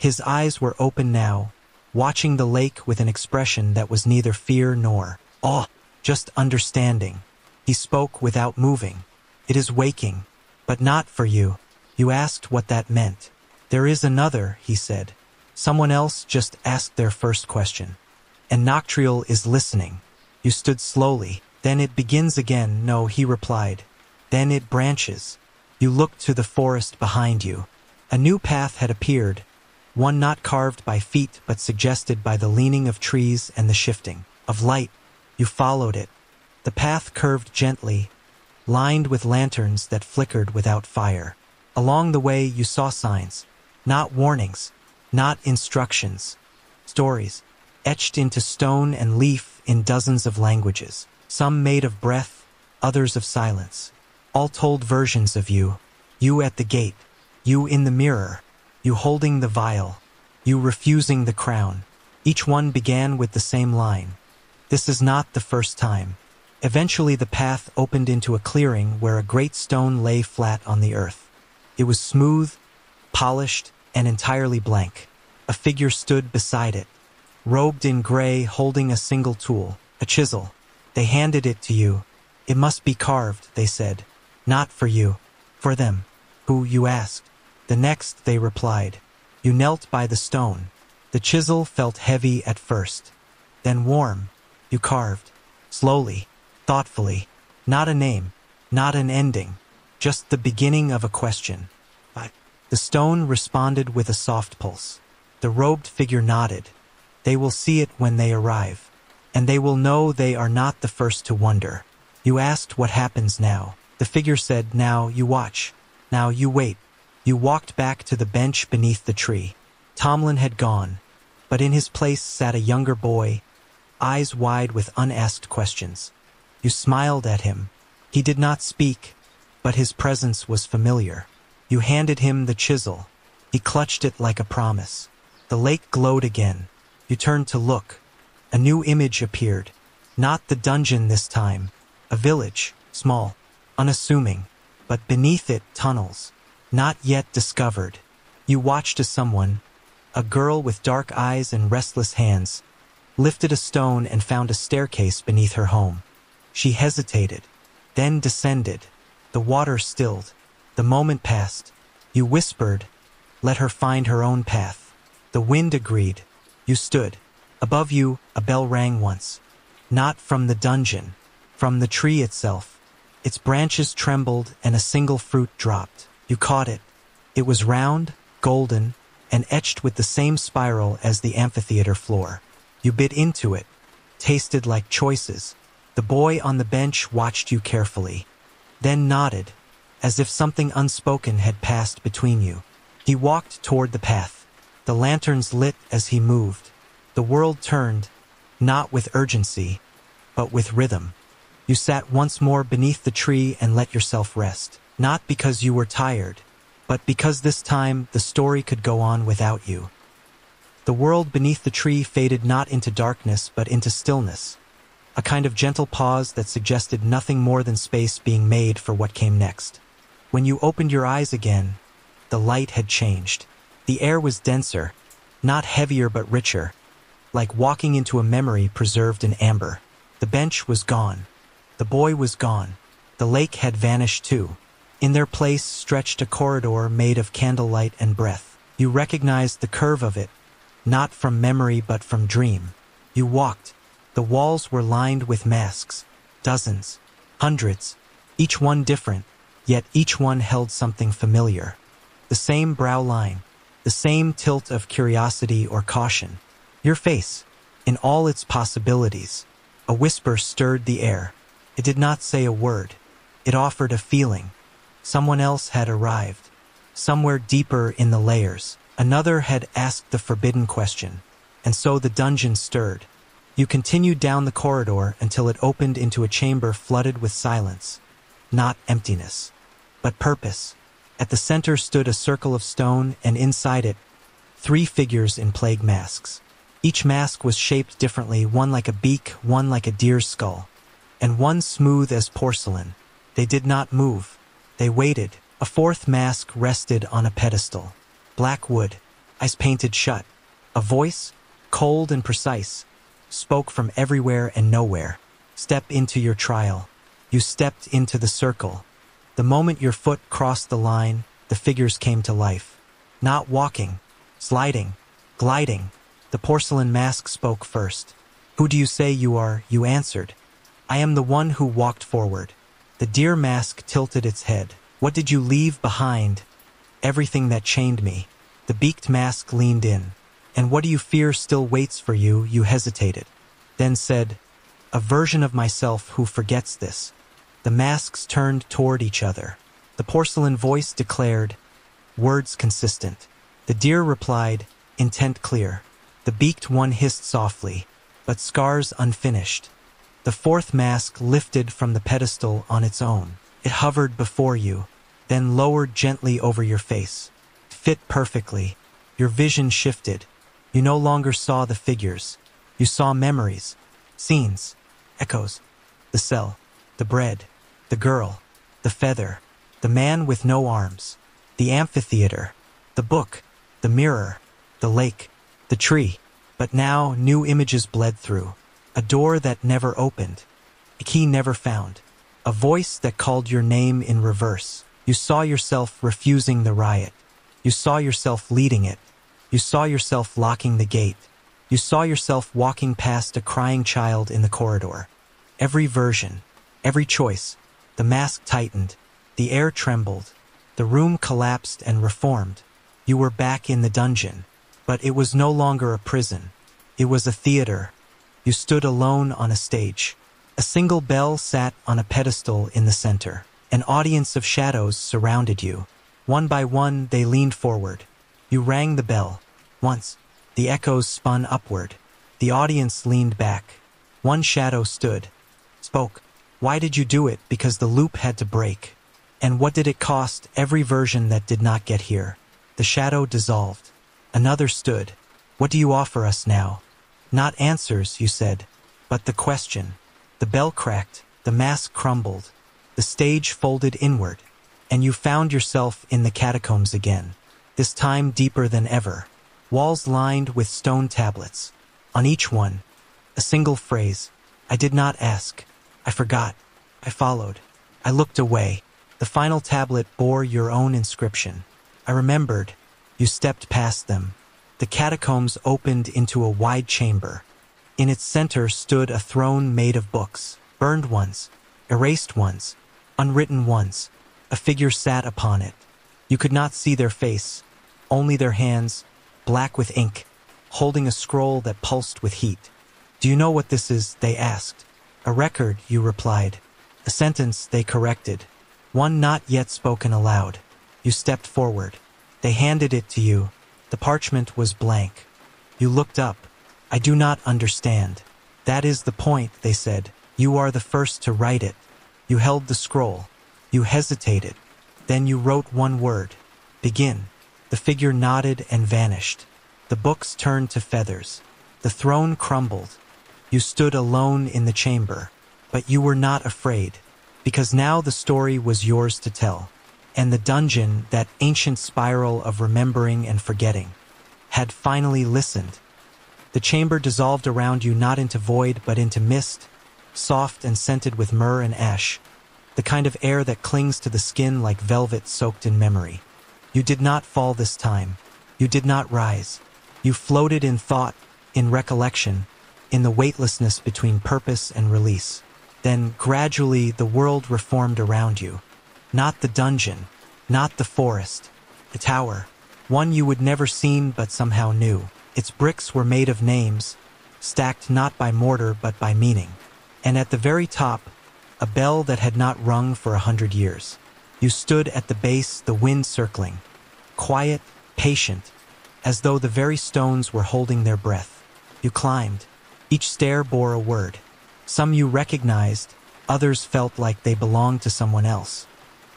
His eyes were open now, watching the lake with an expression that was neither fear nor awe, just understanding. He spoke without moving. It is waking, but not for you. You asked what that meant. There is another, he said. Someone else just asked their first question. And Noctrial is listening. You stood slowly. Then it begins again. No, he replied. Then it branches. You looked to the forest behind you. A new path had appeared, one not carved by feet but suggested by the leaning of trees and the shifting of light. You followed it. The path curved gently, lined with lanterns that flickered without fire. Along the way you saw signs, not warnings, not instructions, stories, etched into stone and leaf in dozens of languages, some made of breath, others of silence. All told versions of you. You at the gate, you in the mirror, you holding the vial, you refusing the crown. Each one began with the same line. This is not the first time. Eventually the path opened into a clearing where a great stone lay flat on the earth. It was smooth, polished, and entirely blank. A figure stood beside it, robed in gray, holding a single tool, a chisel. They handed it to you. It must be carved, they said. Not for you, for them. Who, you asked. The next, they replied. You knelt by the stone. The chisel felt heavy at first, then warm. You carved, slowly, thoughtfully. Not a name, not an ending, just the beginning of a question. The stone responded with a soft pulse. The robed figure nodded. They will see it when they arrive, and they will know they are not the first to wonder. You asked what happens now. The figure said, now you watch. Now you wait. You walked back to the bench beneath the tree. Tomlin had gone, but in his place sat a younger boy, eyes wide with unasked questions. You smiled at him. He did not speak, but his presence was familiar. You handed him the chisel. He clutched it like a promise. The lake glowed again. You turned to look. A new image appeared. Not the dungeon this time. A village, small, unassuming, but beneath it tunnels, not yet discovered. You watched as someone, a girl with dark eyes and restless hands, lifted a stone and found a staircase beneath her home. She hesitated, then descended. The water stilled. The moment passed. You whispered, let her find her own path. The wind agreed. You stood. Above you, a bell rang once. Not from the dungeon, from the tree itself. Its branches trembled and a single fruit dropped. You caught it. It was round, golden, and etched with the same spiral as the amphitheater floor. You bit into it, tasted like choices. The boy on the bench watched you carefully, then nodded, as if something unspoken had passed between you. He walked toward the path. The lanterns lit as he moved. The world turned, not with urgency, but with rhythm. You sat once more beneath the tree and let yourself rest, not because you were tired, but because this time the story could go on without you. The world beneath the tree faded not into darkness but into stillness, a kind of gentle pause that suggested nothing more than space being made for what came next. When you opened your eyes again, the light had changed. The air was denser, not heavier but richer, like walking into a memory preserved in amber. The bench was gone. The boy was gone. The lake had vanished too. In their place stretched a corridor made of candlelight and breath. You recognized the curve of it, not from memory but from dream. You walked. The walls were lined with masks, dozens, hundreds, each one different, yet each one held something familiar. The same brow line, the same tilt of curiosity or caution. Your face, in all its possibilities. A whisper stirred the air. It did not say a word. It offered a feeling. Someone else had arrived. Somewhere deeper in the layers, another had asked the forbidden question. And so the dungeon stirred. You continued down the corridor until it opened into a chamber flooded with silence. Not emptiness, but purpose. At the center stood a circle of stone, and inside it, 3 figures in plague masks. Each mask was shaped differently, one like a beak, one like a deer's skull, and one smooth as porcelain. They did not move. They waited. A 4th mask rested on a pedestal. Black wood, eyes painted shut. A voice, cold and precise, spoke from everywhere and nowhere. Step into your trial. You stepped into the circle. The moment your foot crossed the line, the figures came to life. Not walking, sliding, gliding. The porcelain mask spoke first. Who do you say you are? You answered. I am the one who walked forward. The deer mask tilted its head. What did you leave behind? Everything that chained me. The beaked mask leaned in. And what do you fear still waits for you? You hesitated. Then said, a version of myself who forgets this. The masks turned toward each other. The porcelain voice declared, words consistent. The deer replied, intent clear. The beaked one hissed softly, but scars unfinished. The 4th mask lifted from the pedestal on its own. It hovered before you, then lowered gently over your face. Fit perfectly. Your vision shifted. You no longer saw the figures. You saw memories, scenes, echoes. The cell, the bread, the girl, the feather, the man with no arms, the amphitheater, the book, the mirror, the lake, the tree. But now new images bled through. A door that never opened, a key never found, a voice that called your name in reverse. You saw yourself refusing the riot. You saw yourself leading it. You saw yourself locking the gate. You saw yourself walking past a crying child in the corridor. Every version, every choice, the mask tightened, the air trembled, the room collapsed and reformed. You were back in the dungeon, but it was no longer a prison. It was a theater. You stood alone on a stage. A single bell sat on a pedestal in the center. An audience of shadows surrounded you. One by one, they leaned forward. You rang the bell. Once, the echoes spun upward. The audience leaned back. One shadow stood, spoke. Why did you do it? Because the loop had to break. And what did it cost? Every version that did not get here. The shadow dissolved. Another stood. What do you offer us now? Not answers, you said, but the question. The bell cracked, the mask crumbled, the stage folded inward, and you found yourself in the catacombs again, this time deeper than ever. Walls lined with stone tablets. On each one, a single phrase. I did not ask. I forgot. I followed. I looked away. The final tablet bore your own inscription. I remembered. You stepped past them. The catacombs opened into a wide chamber. In its center stood a throne made of books, burned ones, erased ones, unwritten ones. A figure sat upon it. You could not see their face, only their hands, black with ink, holding a scroll that pulsed with heat. Do you know what this is? They asked. A record, you replied. A sentence, they corrected. One not yet spoken aloud. You stepped forward. They handed it to you. The parchment was blank. You looked up. I do not understand. That is the point, they said. You are the first to write it. You held the scroll. You hesitated. Then you wrote one word. Begin. The figure nodded and vanished. The books turned to feathers. The throne crumbled. You stood alone in the chamber. But you were not afraid, because now the story was yours to tell. And the dungeon, that ancient spiral of remembering and forgetting, had finally listened. The chamber dissolved around you, not into void but into mist, soft and scented with myrrh and ash, the kind of air that clings to the skin like velvet soaked in memory. You did not fall this time. You did not rise. You floated in thought, in recollection, in the weightlessness between purpose and release. Then, gradually, the world reformed around you. Not the dungeon, not the forest, the tower, one you would never seen but somehow knew. Its bricks were made of names, stacked not by mortar but by meaning. And at the very top, a bell that had not rung for 100 years. You stood at the base, the wind circling, quiet, patient, as though the very stones were holding their breath. You climbed. Each stair bore a word. Some you recognized, others felt like they belonged to someone else.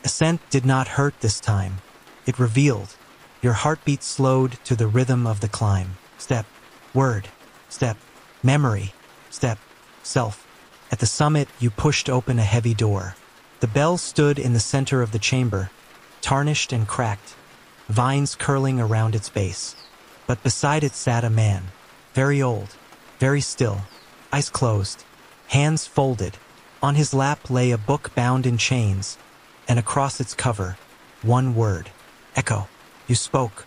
Ascent did not hurt this time. It revealed. Your heartbeat slowed to the rhythm of the climb. Step, word, step, memory, step, self. At the summit, you pushed open a heavy door. The bell stood in the center of the chamber, tarnished and cracked, vines curling around its base. But beside it sat a man, very old, very still, eyes closed, hands folded. On his lap lay a book bound in chains, and across its cover, one word. Echo. You spoke.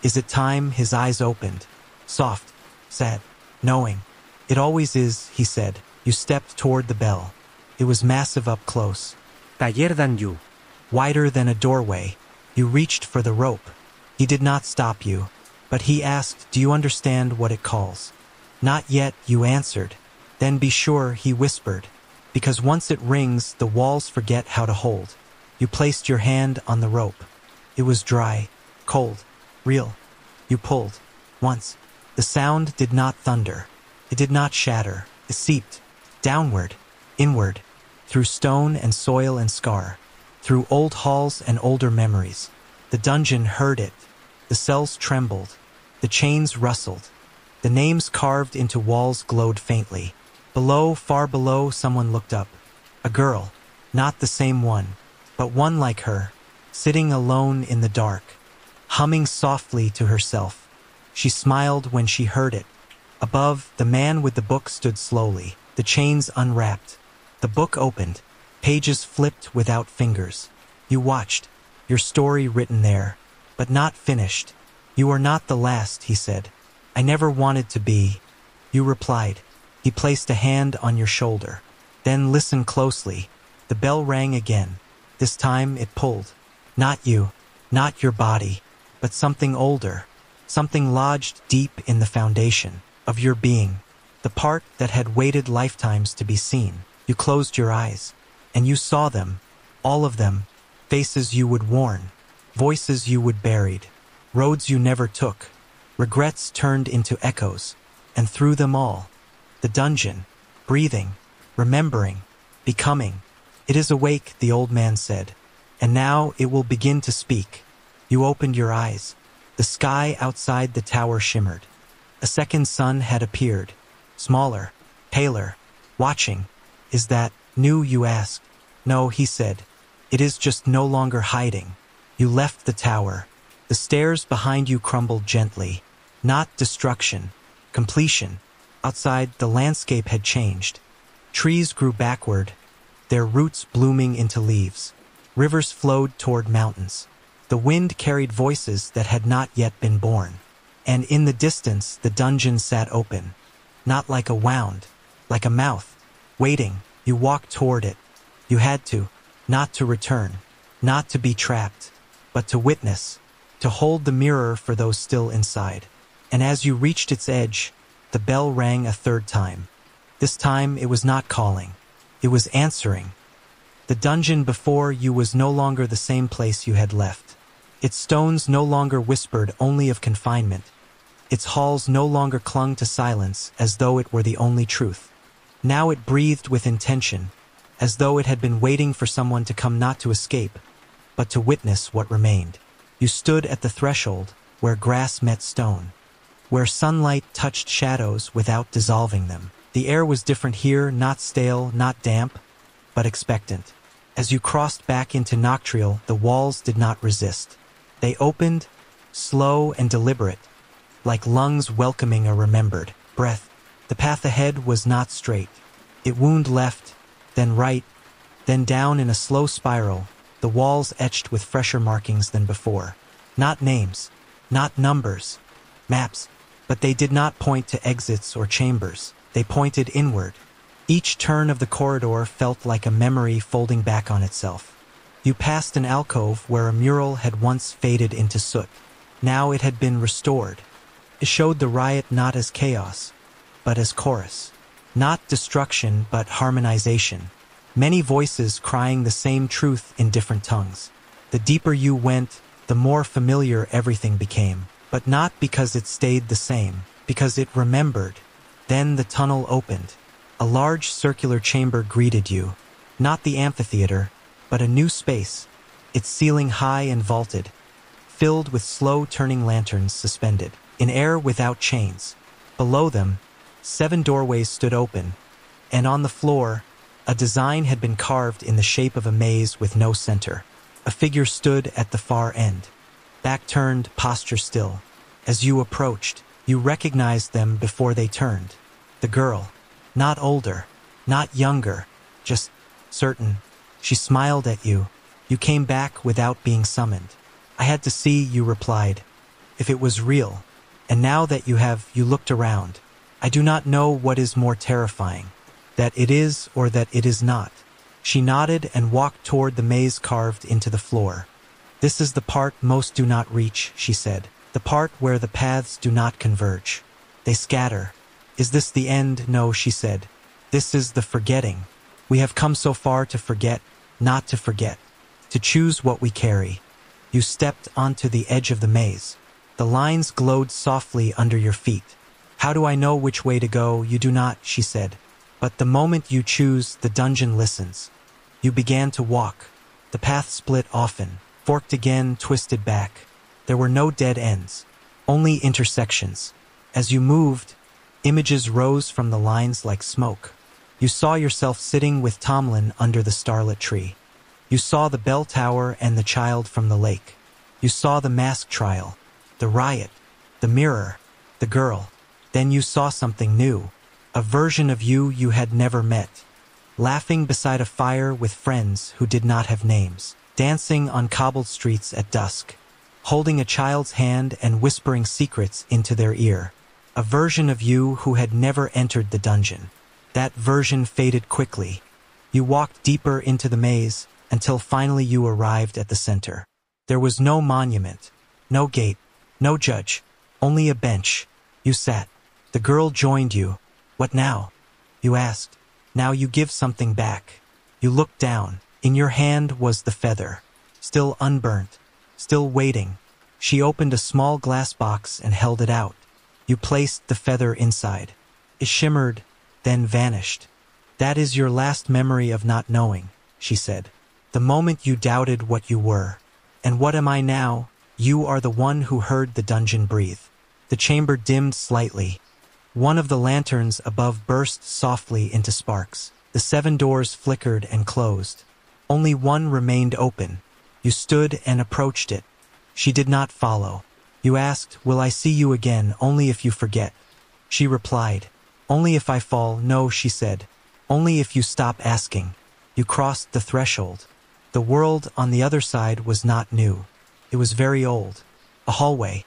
Is it time? His eyes opened. Soft, sad, knowing. It always is, he said. You stepped toward the bell. It was massive up close. Taller than you. Wider than a doorway. You reached for the rope. He did not stop you, but he asked, do you understand what it calls? Not yet, you answered. Then be sure, he whispered, because once it rings, the walls forget how to hold. You placed your hand on the rope. It was dry, cold, real. You pulled. Once. The sound did not thunder. It did not shatter. It seeped. Downward. Inward. Through stone and soil and scar. Through old halls and older memories. The dungeon heard it. The cells trembled. The chains rustled. The names carved into walls glowed faintly. Below, far below, someone looked up. A girl. Not the same one, but one like her. Sitting alone in the dark. Humming softly to herself. She smiled when she heard it. Above, the man with the book stood slowly. The chains unwrapped. The book opened. Pages flipped without fingers. You watched. Your story written there. But not finished. You are not the last, he said. I never wanted to be. You replied. He placed a hand on your shoulder. Then listen closely. The bell rang again. This time it pulled. Not you. Not your body. But something older. Something lodged deep in the foundation of your being. The part that had waited lifetimes to be seen. You closed your eyes. And you saw them. All of them. Faces you would warn. Voices you would buried. Roads you never took. Regrets turned into echoes. And through them all, the dungeon, breathing, remembering, becoming. It is awake, the old man said. And now it will begin to speak. You opened your eyes. The sky outside the tower shimmered. A second sun had appeared. Smaller, paler, watching. Is that new, you asked? No, he said. It is just no longer hiding. You left the tower. The stairs behind you crumbled gently. Not destruction, completion. Outside, the landscape had changed. Trees grew backward, their roots blooming into leaves. Rivers flowed toward mountains. The wind carried voices that had not yet been born. And in the distance, the dungeon sat open. Not like a wound, like a mouth. Waiting, you walked toward it. You had to, not to return, not to be trapped, but to witness, to hold the mirror for those still inside. And as you reached its edge, the bell rang a third time. This time it was not calling. It was answering. The dungeon before you was no longer the same place you had left. Its stones no longer whispered only of confinement. Its halls no longer clung to silence as though it were the only truth. Now it breathed with intention, as though it had been waiting for someone to come not to escape, but to witness what remained. You stood at the threshold, where grass met stone, where sunlight touched shadows without dissolving them. The air was different here, not stale, not damp, but expectant. As you crossed back into Noctrial, the walls did not resist. They opened, slow and deliberate, like lungs welcoming a remembered breath. The path ahead was not straight. It wound left, then right, then down in a slow spiral, the walls etched with fresher markings than before. Not names, not numbers, maps, but they did not point to exits or chambers. They pointed inward. Each turn of the corridor felt like a memory folding back on itself. You passed an alcove where a mural had once faded into soot. Now it had been restored. It showed the riot not as chaos, but as chorus. Not destruction, but harmonization. Many voices crying the same truth in different tongues. The deeper you went, the more familiar everything became. But not because it stayed the same, because it remembered. Then the tunnel opened. A large circular chamber greeted you. Not the amphitheater, but a new space. Its ceiling high and vaulted. filled with slow-turning lanterns suspended in air without chains. Below them, 7 doorways stood open, and on the floor, a design had been carved in the shape of a maze with no center. A figure stood at the far end, back turned, posture still. As you approached, you recognized them before they turned. The girl, not older, not younger, just certain. She smiled at you. You came back without being summoned. I had to see, you replied, if it was real. And now that you looked around. I do not know what is more terrifying, that it is or that it is not. She nodded and walked toward the maze carved into the floor. This is the part most do not reach, she said. The part where the paths do not converge. They scatter. Is this the end? No, she said. This is the forgetting. We have come so far to forget, not to forget. To choose what we carry. You stepped onto the edge of the maze. The lines glowed softly under your feet. How do I know which way to go? You do not, she said. But the moment you choose, the dungeon listens. You began to walk. The path split often, forked again, twisted back. There were no dead ends, only intersections. As you moved, images rose from the lines like smoke. You saw yourself sitting with Tomlin under the starlit tree. You saw the bell tower and the child from the lake. You saw the mask trial, the riot, the mirror, the girl. Then you saw something new, a version of you had never met, laughing beside a fire with friends who did not have names, dancing on cobbled streets at dusk, holding a child's hand and whispering secrets into their ear, a version of you who had never entered the dungeon. That version faded quickly. You walked deeper into the maze until finally you arrived at the center. There was no monument, no gate, no judge, only a bench. You sat. The girl joined you. What now? You asked. Now you give something back. You looked down. In your hand was the feather, still unburnt, still waiting. She opened a small glass box and held it out. You placed the feather inside. It shimmered, then vanished. That is your last memory of not knowing, she said. The moment you doubted what you were. And what am I now? You are the one who heard the dungeon breathe. The chamber dimmed slightly. One of the lanterns above burst softly into sparks. The 7 doors flickered and closed. Only one remained open. You stood and approached it. She did not follow. You asked, will I see you again? Only if you forget. She replied, only if I fall. No, she said. Only if you stop asking. You crossed the threshold. The world on the other side was not new. It was very old. A hallway.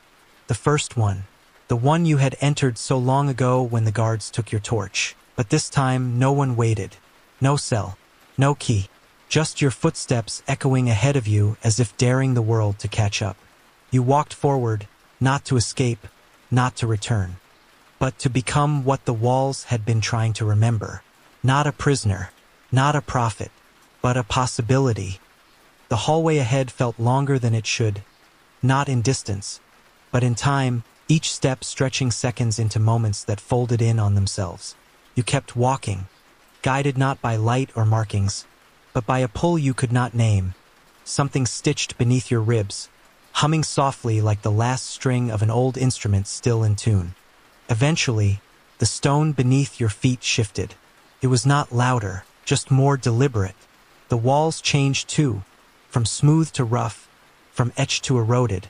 The first one. The one you had entered so long ago when the guards took your torch. But this time, no one waited. No cell. No key. Just your footsteps echoing ahead of you as if daring the world to catch up. You walked forward, not to escape, not to return, but to become what the walls had been trying to remember. Not a prisoner, not a prophet, but a possibility. The hallway ahead felt longer than it should, not in distance, but in time, each step stretching seconds into moments that folded in on themselves. You kept walking, guided not by light or markings, but by a pull you could not name, something stitched beneath your ribs, humming softly like the last string of an old instrument still in tune. Eventually, the stone beneath your feet shifted. It was not louder, just more deliberate. The walls changed too, from smooth to rough, from etched to eroded,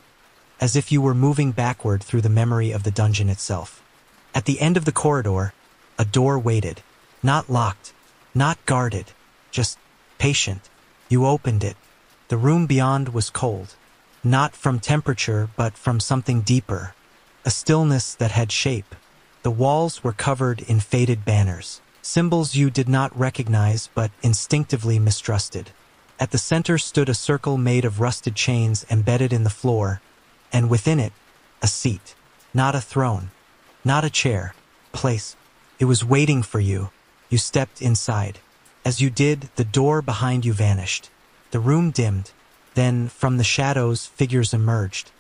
as if you were moving backward through the memory of the dungeon itself. At the end of the corridor, a door waited, not locked, not guarded, just patient. You opened it. The room beyond was cold, not from temperature but from something deeper, a stillness that had shape. The walls were covered in faded banners, symbols you did not recognize but instinctively mistrusted. At the center stood a circle made of rusted chains embedded in the floor, and within it, a seat. Not a throne, not a chair, place. It was waiting for you. You stepped inside. As you did, the door behind you vanished. The room dimmed. Then, from the shadows, figures emerged.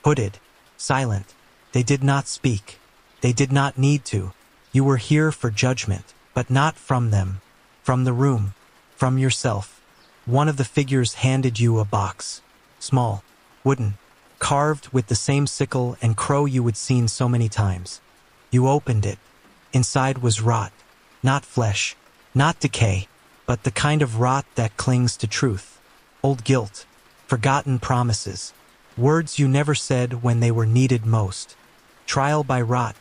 Hooded, silent. They did not speak. They did not need to. You were here for judgment, but not from them. From the room. From yourself. One of the figures handed you a box. Small. Wooden. carved with the same sickle and crow you had seen so many times. You opened it. Inside was rot, not flesh, not decay, but the kind of rot that clings to truth. Old guilt, forgotten promises, words you never said when they were needed most. Trial by rot,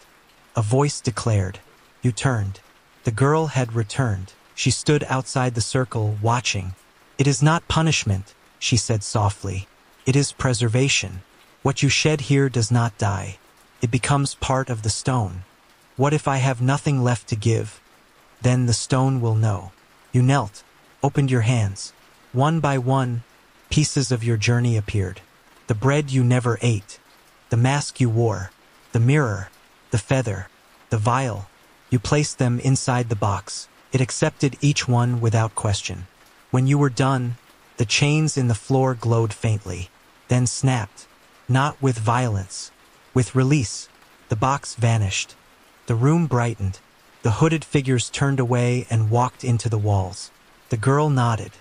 a voice declared. You turned. The girl had returned. She stood outside the circle, watching. "It is not punishment," she said softly. "It is preservation. What you shed here does not die. It becomes part of the stone. What if I have nothing left to give? Then the stone will know." You knelt, opened your hands. One by one, pieces of your journey appeared. The bread you never ate, the mask you wore, the mirror, the feather, the vial. You placed them inside the box. It accepted each one without question. When you were done, the chains in the floor glowed faintly, then snapped, not with violence, with release. The box vanished. The room brightened. The hooded figures turned away and walked into the walls. The girl nodded.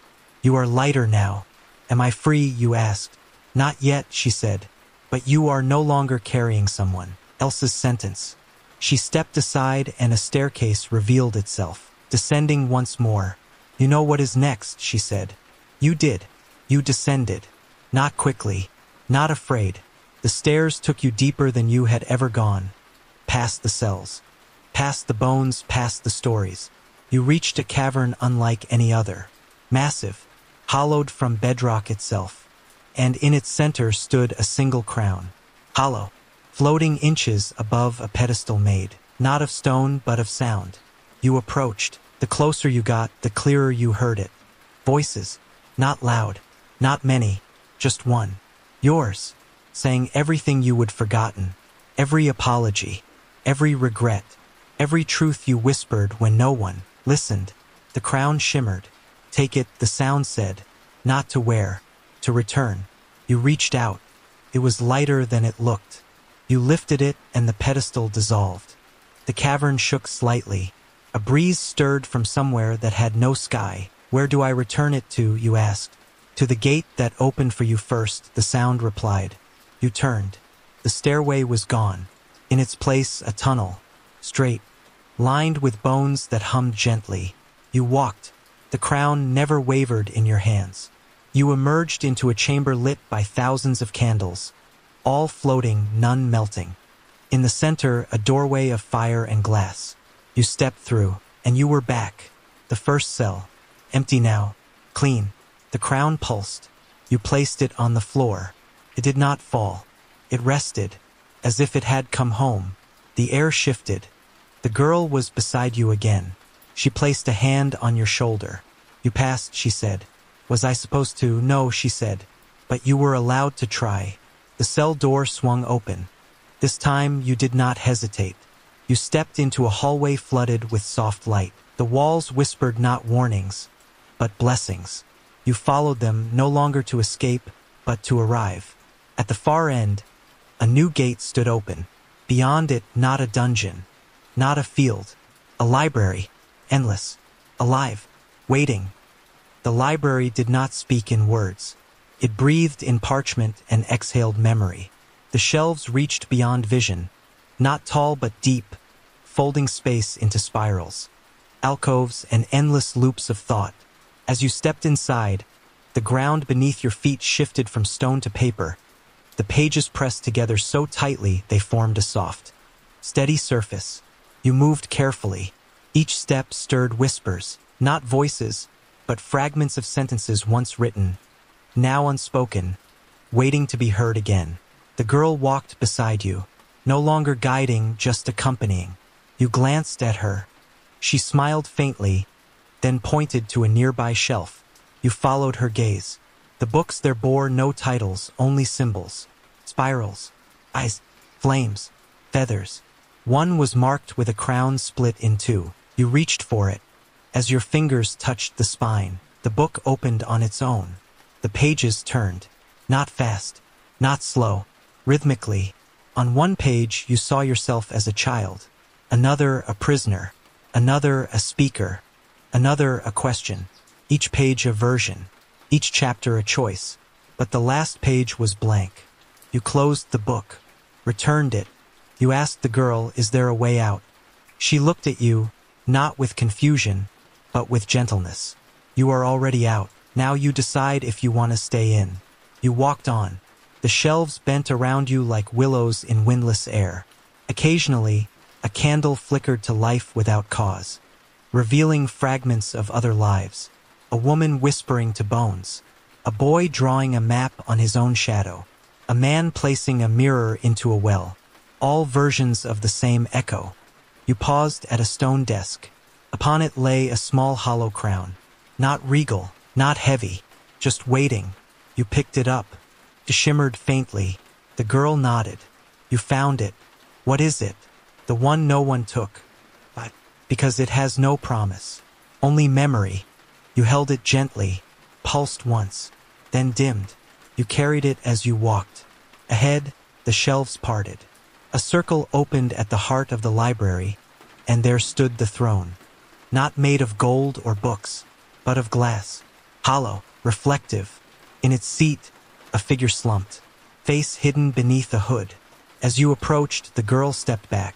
"You are lighter now." "Am I free?" you asked. "Not yet," she said. "But you are no longer carrying someone else's sentence." She stepped aside and a staircase revealed itself, descending once more. "You know what is next," she said. You did. You descended. Not quickly, not afraid. The stairs took you deeper than you had ever gone. Past the cells, past the bones, past the stories. You reached a cavern unlike any other. Massive, hollowed from bedrock itself. And in its center stood a single crown. Hollow, floating inches above a pedestal made, not of stone but of sound. You approached. The closer you got, the clearer you heard it. Voices, not loud, not many, just one. Yours, saying everything you would forgotten, every apology, every regret, every truth you whispered when no one listened. The crown shimmered. "Take it," the sound said, "not to wear, to return." You reached out. It was lighter than it looked. You lifted it and the pedestal dissolved. The cavern shook slightly. A breeze stirred from somewhere that had no sky. "Where do I return it to?" you asked. "To the gate that opened for you first," the sound replied. You turned. The stairway was gone. In its place, a tunnel, straight, lined with bones that hummed gently. You walked. The crown never wavered in your hands. You emerged into a chamber lit by thousands of candles, all floating, none melting. In the center, a doorway of fire and glass. You stepped through, and you were back. The first cell, empty now, clean. The crown pulsed. You placed it on the floor. It did not fall. It rested, as if it had come home. The air shifted. The girl was beside you again. She placed a hand on your shoulder. "You passed," she said. "Was I supposed to?" "No," she said. "But you were allowed to try." The cell door swung open. This time you did not hesitate. You stepped into a hallway flooded with soft light. The walls whispered not warnings, but blessings. You followed them, no longer to escape, but to arrive. At the far end, a new gate stood open. Beyond it, not a dungeon, not a field, a library, endless, alive, waiting. The library did not speak in words. It breathed in parchment and exhaled memory. The shelves reached beyond vision, not tall but deep, folding space into spirals, alcoves and endless loops of thought. As you stepped inside, the ground beneath your feet shifted from stone to paper. The pages pressed together so tightly they formed a soft, steady surface. You moved carefully. Each step stirred whispers, not voices, but fragments of sentences once written, now unspoken, waiting to be heard again. The girl walked beside you, no longer guiding, just accompanying. You glanced at her. She smiled faintly, then pointed to a nearby shelf. You followed her gaze. The books there bore no titles, only symbols. Spirals, eyes, flames, feathers. One was marked with a crown split in two. You reached for it. As your fingers touched the spine, the book opened on its own. The pages turned, not fast, not slow, rhythmically. On one page you saw yourself as a child, another a prisoner, another a speaker, another a question. Each page a version, each chapter a choice. But the last page was blank. You closed the book, returned it. You asked the girl, is there a way out? She looked at you, not with confusion, but with gentleness. You are already out. Now you decide if you want to stay in. You walked on. The shelves bent around you like willows in windless air. Occasionally, a candle flickered to life without cause, revealing fragments of other lives. A woman whispering to bones. A boy drawing a map on his own shadow. A man placing a mirror into a well. All versions of the same echo. You paused at a stone desk. Upon it lay a small hollow crown. Not regal, not heavy, just waiting. You picked it up. It shimmered faintly. The girl nodded. You found it. What is it? The one no one took. But because it has no promise. Only memory. You held it gently, pulsed once, then dimmed. You carried it as you walked. Ahead, the shelves parted. A circle opened at the heart of the library, and there stood the throne. Not made of gold or books, but of glass. Hollow, reflective. In its seat, a figure slumped, face hidden beneath a hood. As you approached, the girl stepped back.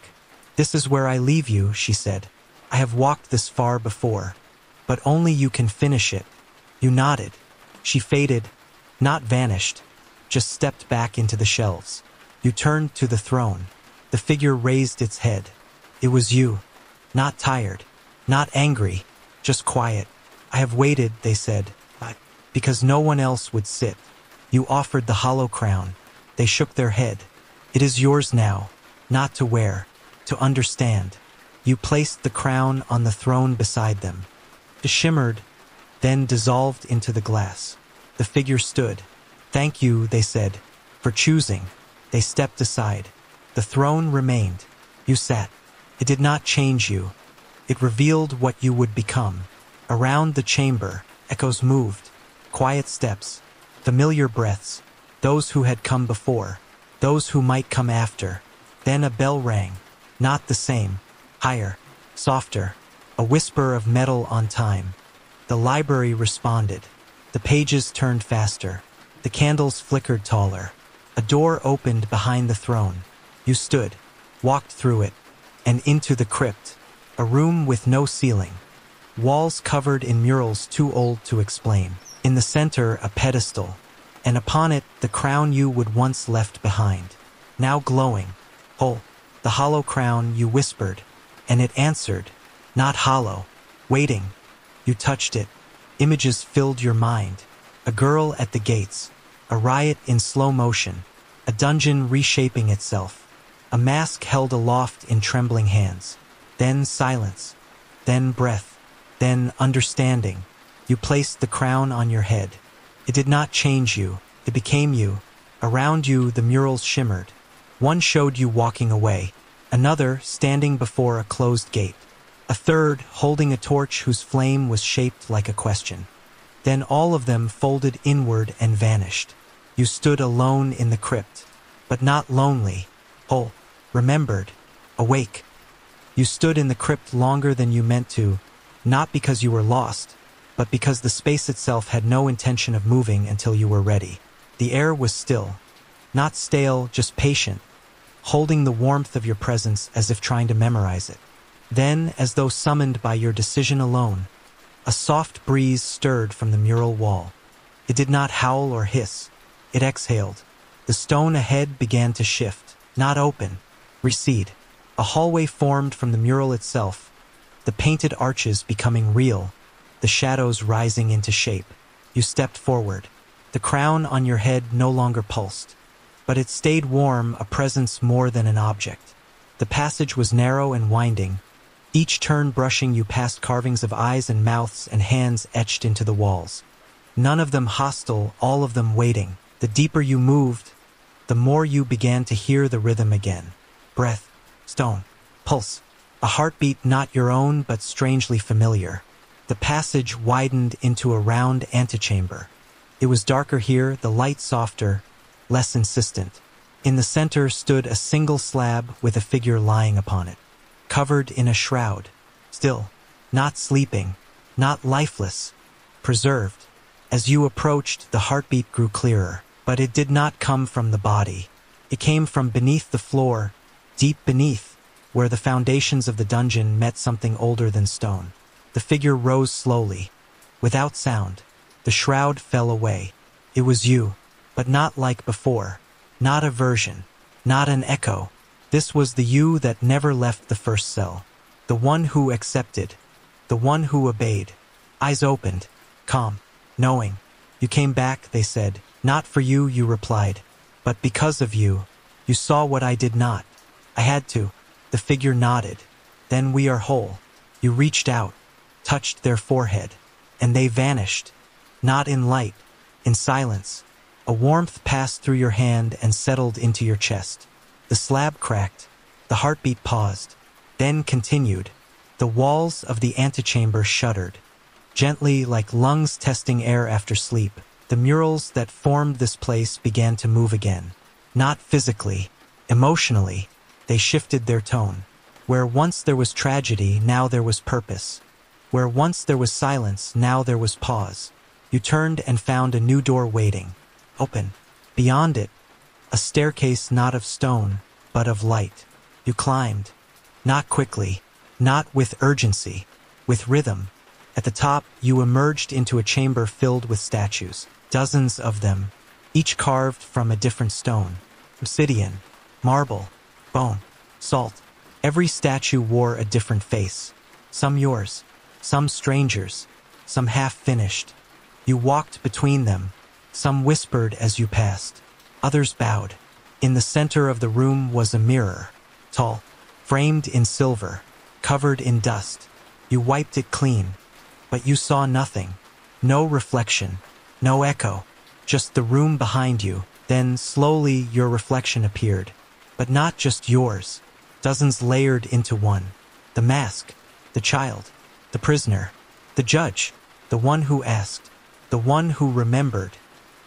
This is where I leave you, she said. I have walked this far before, but only you can finish it. You nodded. She faded, not vanished, just stepped back into the shelves. You turned to the throne. The figure raised its head. It was you. Not tired, not angry, just quiet. I have waited, they said, because no one else would sit. You offered the hollow crown. They shook their head. It is yours now, not to wear, to understand. You placed the crown on the throne beside them. It shimmered, then dissolved into the glass. The figure stood. Thank you, they said, for choosing. They stepped aside. The throne remained. You sat. It did not change you. It revealed what you would become. Around the chamber, echoes moved. Quiet steps. Familiar breaths. Those who had come before. Those who might come after. Then a bell rang. Not the same. Higher. Softer. A whisper of metal on time. The library responded. The pages turned faster. The candles flickered taller. A door opened behind the throne. You stood, walked through it, and into the crypt, a room with no ceiling. Walls covered in murals too old to explain. In the center, a pedestal, and upon it, the crown you would once left behind. Now glowing, whole, the hollow crown you whispered, and it answered, not hollow, waiting. You touched it. Images filled your mind. A girl at the gates, a riot in slow motion, a dungeon reshaping itself, a mask held aloft in trembling hands. Then silence, then breath, then understanding. You placed the crown on your head. It did not change you, it became you. Around you the murals shimmered. One showed you walking away, another standing before a closed gate, a third holding a torch whose flame was shaped like a question. Then all of them folded inward and vanished. You stood alone in the crypt, but not lonely, whole, remembered, awake. You stood in the crypt longer than you meant to, not because you were lost, but because the space itself had no intention of moving until you were ready. The air was still, not stale, just patient, holding the warmth of your presence as if trying to memorize it. Then, as though summoned by your decision alone, a soft breeze stirred from the mural wall. It did not howl or hiss. It exhaled. The stone ahead began to shift, not open, recede. A hallway formed from the mural itself, the painted arches becoming real, the shadows rising into shape. You stepped forward. The crown on your head no longer pulsed, but it stayed warm, a presence more than an object. The passage was narrow and winding, each turn brushing you past carvings of eyes and mouths and hands etched into the walls. None of them hostile, all of them waiting. The deeper you moved, the more you began to hear the rhythm again. Breath, stone, pulse, a heartbeat not your own but strangely familiar. The passage widened into a round antechamber. It was darker here, the light softer, less insistent. In the center stood a single slab with a figure lying upon it, covered in a shroud, still, not sleeping, not lifeless, preserved. As you approached, the heartbeat grew clearer, But it did not come from the body. It came from beneath the floor, deep beneath, where the foundations of the dungeon met something older than stone. The figure rose slowly. Without sound, the shroud fell away. It was you, but not like before. Not a version, not an echo. This was the you that never left the first cell. The one who accepted, the one who obeyed. Eyes opened, calm, knowing. You came back, they said. Not for you, you replied. But because of you, you saw what I did not. I had to. The figure nodded. Then we are whole. You reached out, touched their forehead, and they vanished. Not in light, in silence. A warmth passed through your hand and settled into your chest. The slab cracked. The heartbeat paused. Then continued. The walls of the antechamber shuddered. Gently, like lungs testing air after sleep, the murals that formed this place began to move again. Not physically, emotionally. They shifted their tone. Where once there was tragedy, now there was purpose. Where once there was silence, now there was pause. You turned and found a new door waiting. Open. Beyond it, a staircase not of stone, but of light. You climbed. Not quickly, not with urgency, with rhythm. At the top, you emerged into a chamber filled with statues. Dozens of them, each carved from a different stone. Obsidian, marble, bone, salt. Every statue wore a different face. Some yours, some strangers, some half-finished. You walked between them. Some whispered as you passed. Others bowed. In the center of the room was a mirror, tall, framed in silver, covered in dust. You wiped it clean, but you saw nothing. No reflection, no echo, just the room behind you. Then, slowly, your reflection appeared. But not just yours. Dozens layered into one. The mask, the child, the prisoner, the judge, the one who asked, the one who remembered,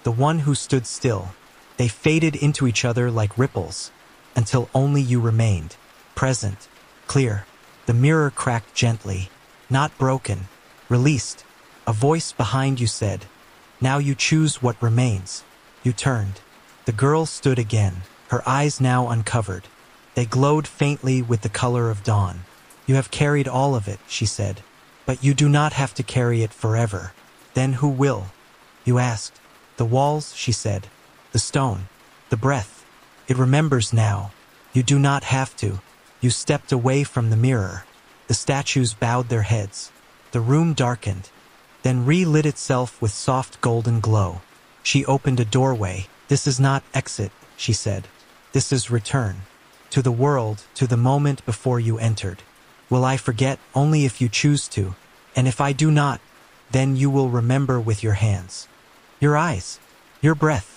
the one who stood still. They faded into each other like ripples, until only you remained, present, clear. The mirror cracked gently, not broken, released. A voice behind you said, "Now you choose what remains." You turned. The girl stood again, her eyes now uncovered. They glowed faintly with the color of dawn. "You have carried all of it," she said, "but you do not have to carry it forever." "Then who will?" You asked. "The walls," she said. "The stone. The breath. It remembers now. You do not have to." You stepped away from the mirror. The statues bowed their heads. The room darkened, then relit itself with soft golden glow. She opened a doorway. "This is not exit," she said. "This is return. To the world, to the moment before you entered. Will I forget? Only if you choose to. And if I do not, then you will remember with your hands. Your eyes, your breath,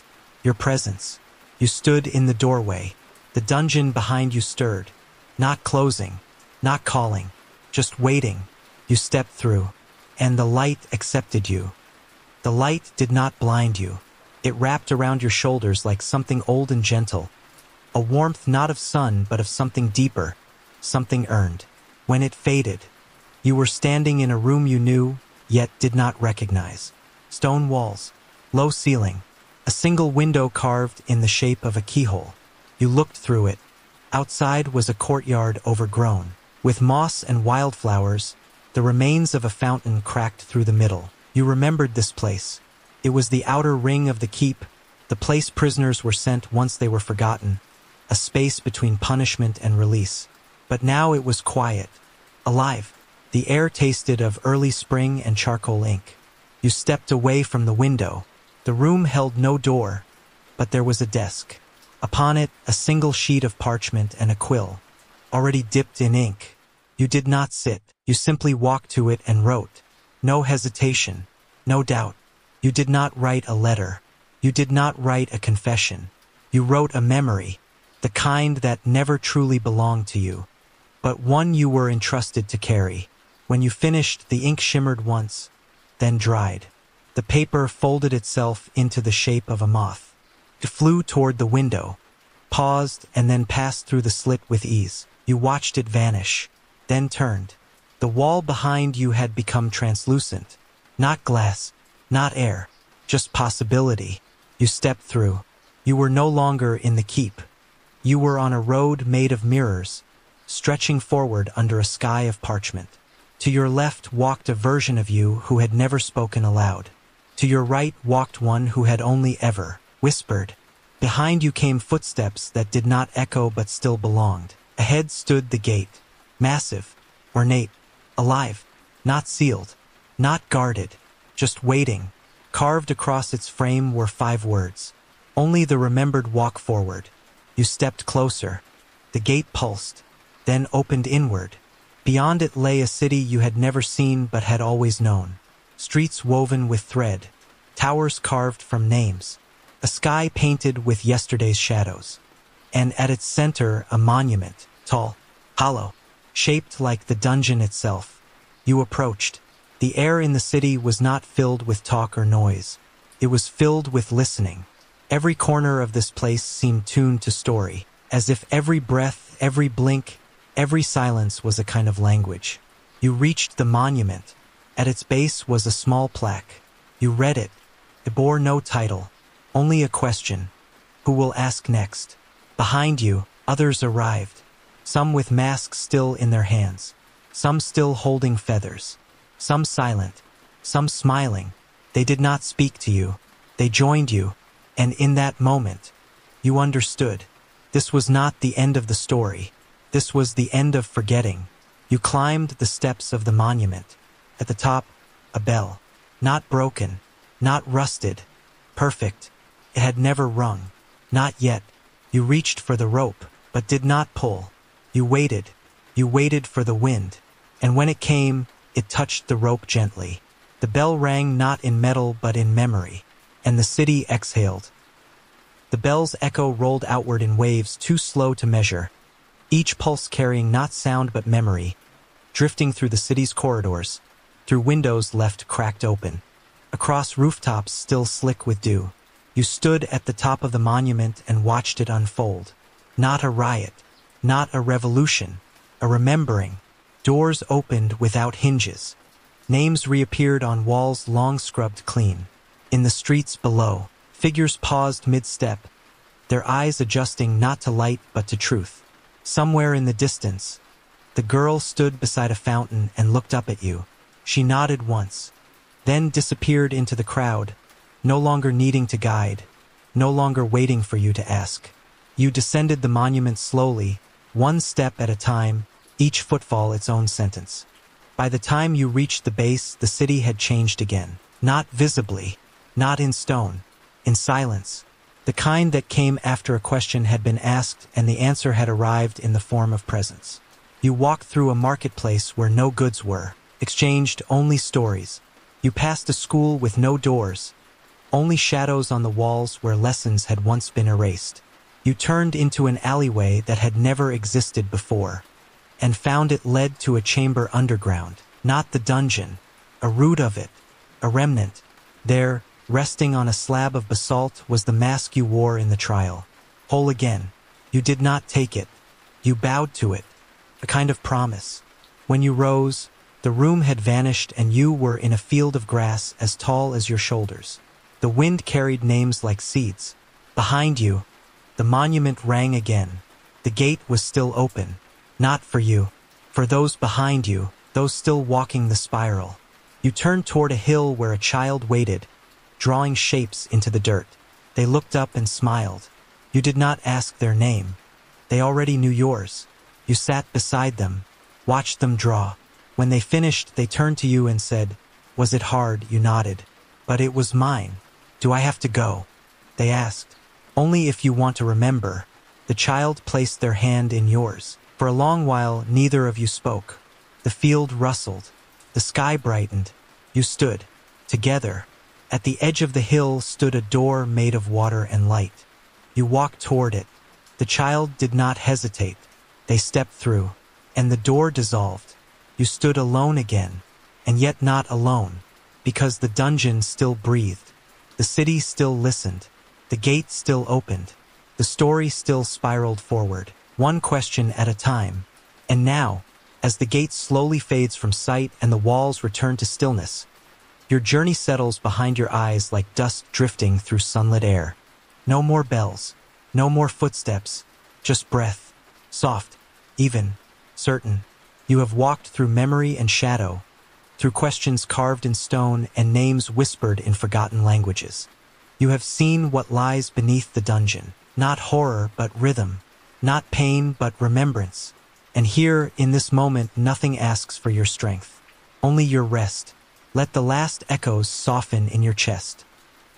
your presence." You stood in the doorway. The dungeon behind you stirred. Not closing, not calling, just waiting. You stepped through, and the light accepted you. The light did not blind you. It wrapped around your shoulders like something old and gentle. A warmth not of sun, but of something deeper, something earned. When it faded, you were standing in a room you knew, yet did not recognize. Stone walls, low ceiling, a single window carved in the shape of a keyhole. You looked through it. Outside was a courtyard overgrown, with moss and wildflowers, the remains of a fountain cracked through the middle. You remembered this place. It was the outer ring of the keep, the place prisoners were sent once they were forgotten, a space between punishment and release. But now it was quiet, alive. The air tasted of early spring and charcoal ink. You stepped away from the window. The room held no door, but there was a desk. Upon it, a single sheet of parchment and a quill, already dipped in ink. You did not sit. You simply walked to it and wrote. No hesitation, no doubt. You did not write a letter. You did not write a confession. You wrote a memory, the kind that never truly belonged to you, but one you were entrusted to carry. When you finished, the ink shimmered once, then dried. The paper folded itself into the shape of a moth. It flew toward the window, paused, and then passed through the slit with ease. You watched it vanish, then turned. The wall behind you had become translucent. Not glass, not air, just possibility. You stepped through. You were no longer in the keep. You were on a road made of mirrors, stretching forward under a sky of parchment. To your left walked a version of you who had never spoken aloud. To your right walked one who had only ever whispered. Behind you came footsteps that did not echo but still belonged. Ahead stood the gate, massive, ornate, alive, not sealed, not guarded, just waiting. Carved across its frame were 5 words. Only the remembered walk forward. You stepped closer. The gate pulsed, then opened inward. Beyond it lay a city you had never seen but had always known. Streets woven with thread, towers carved from names, a sky painted with yesterday's shadows. And at its center, a monument, tall, hollow, shaped like the dungeon itself. You approached. The air in the city was not filled with talk or noise. It was filled with listening. Every corner of this place seemed tuned to story, as if every breath, every blink, every silence was a kind of language. You reached the monument. At its base was a small plaque. You read it. It bore no title, only a question. Who will ask next? Behind you, others arrived, some with masks still in their hands, some still holding feathers, some silent, some smiling. They did not speak to you. They joined you, and in that moment, you understood. This was not the end of the story. This was the end of forgetting. You climbed the steps of the monument. At the top, a bell. Not broken, not rusted. Perfect. It had never rung. Not yet. You reached for the rope, but did not pull. You waited. You waited for the wind. And when it came, it touched the rope gently. The bell rang not in metal but in memory. And the city exhaled. The bell's echo rolled outward in waves too slow to measure, each pulse carrying not sound but memory, drifting through the city's corridors, through windows left cracked open, across rooftops still slick with dew. You stood at the top of the monument and watched it unfold. Not a riot, not a revolution, a remembering. Doors opened without hinges. Names reappeared on walls long scrubbed clean. In the streets below, figures paused mid-step, their eyes adjusting not to light but to truth. Somewhere in the distance, the girl stood beside a fountain and looked up at you. She nodded once, then disappeared into the crowd, no longer needing to guide, no longer waiting for you to ask. You descended the monument slowly, one step at a time, each footfall its own sentence. By the time you reached the base, the city had changed again. Not visibly, not in stone, in silence. The kind that came after a question had been asked and the answer had arrived in the form of presence. You walked through a marketplace where no goods were, exchanged only stories. You passed a school with no doors, only shadows on the walls where lessons had once been erased. You turned into an alleyway that had never existed before, and found it led to a chamber underground, not the dungeon, a root of it, a remnant. There, resting on a slab of basalt, was the mask you wore in the trial. Whole again. You did not take it. You bowed to it, a kind of promise. When you rose, the room had vanished and you were in a field of grass as tall as your shoulders. The wind carried names like seeds. Behind you, the monument rang again. The gate was still open. Not for you. For those behind you, those still walking the spiral. You turned toward a hill where a child waited, drawing shapes into the dirt. They looked up and smiled. You did not ask their name. They already knew yours. You sat beside them, watched them draw. When they finished, they turned to you and said, "Was it hard?" You nodded. "But it was mine." "Do I have to go?" they asked. "Only if you want to remember." The child placed their hand in yours. For a long while, neither of you spoke. The field rustled. The sky brightened. You stood, together. At the edge of the hill stood a door made of water and light. You walked toward it. The child did not hesitate. They stepped through, and the door dissolved. You stood alone again, and yet not alone, because the dungeon still breathed. The city still listened. The gate still opened. The story still spiraled forward, one question at a time. And now, as the gate slowly fades from sight and the walls return to stillness, Your journey settles behind your eyes like dust drifting through sunlit air. No more bells, no more footsteps, just breath, soft, even, certain. You have walked through memory and shadow, through questions carved in stone and names whispered in forgotten languages. You have seen what lies beneath the dungeon, not horror but rhythm, not pain but remembrance. And here, in this moment, nothing asks for your strength, only your rest. Let the last echoes soften in your chest,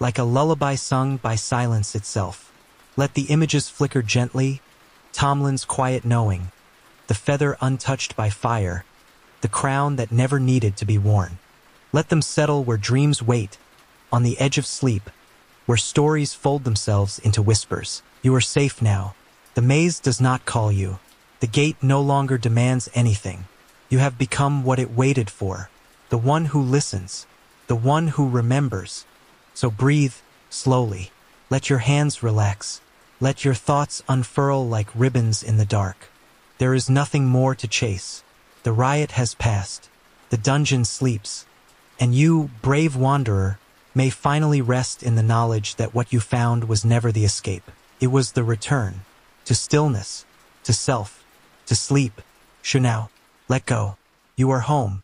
like a lullaby sung by silence itself. Let the images flicker gently, Tomlin's quiet knowing, the feather untouched by fire, the crown that never needed to be worn. Let them settle where dreams wait, on the edge of sleep, where stories fold themselves into whispers. You are safe now. The maze does not call you. The gate no longer demands anything. You have become what it waited for, the one who listens, the one who remembers. So breathe slowly. Let your hands relax. Let your thoughts unfurl like ribbons in the dark. There is nothing more to chase. The riot has passed. The dungeon sleeps. And you, brave wanderer, may finally rest in the knowledge that what you found was never the escape. It was the return to stillness, to self, to sleep. Now, let go. You are home.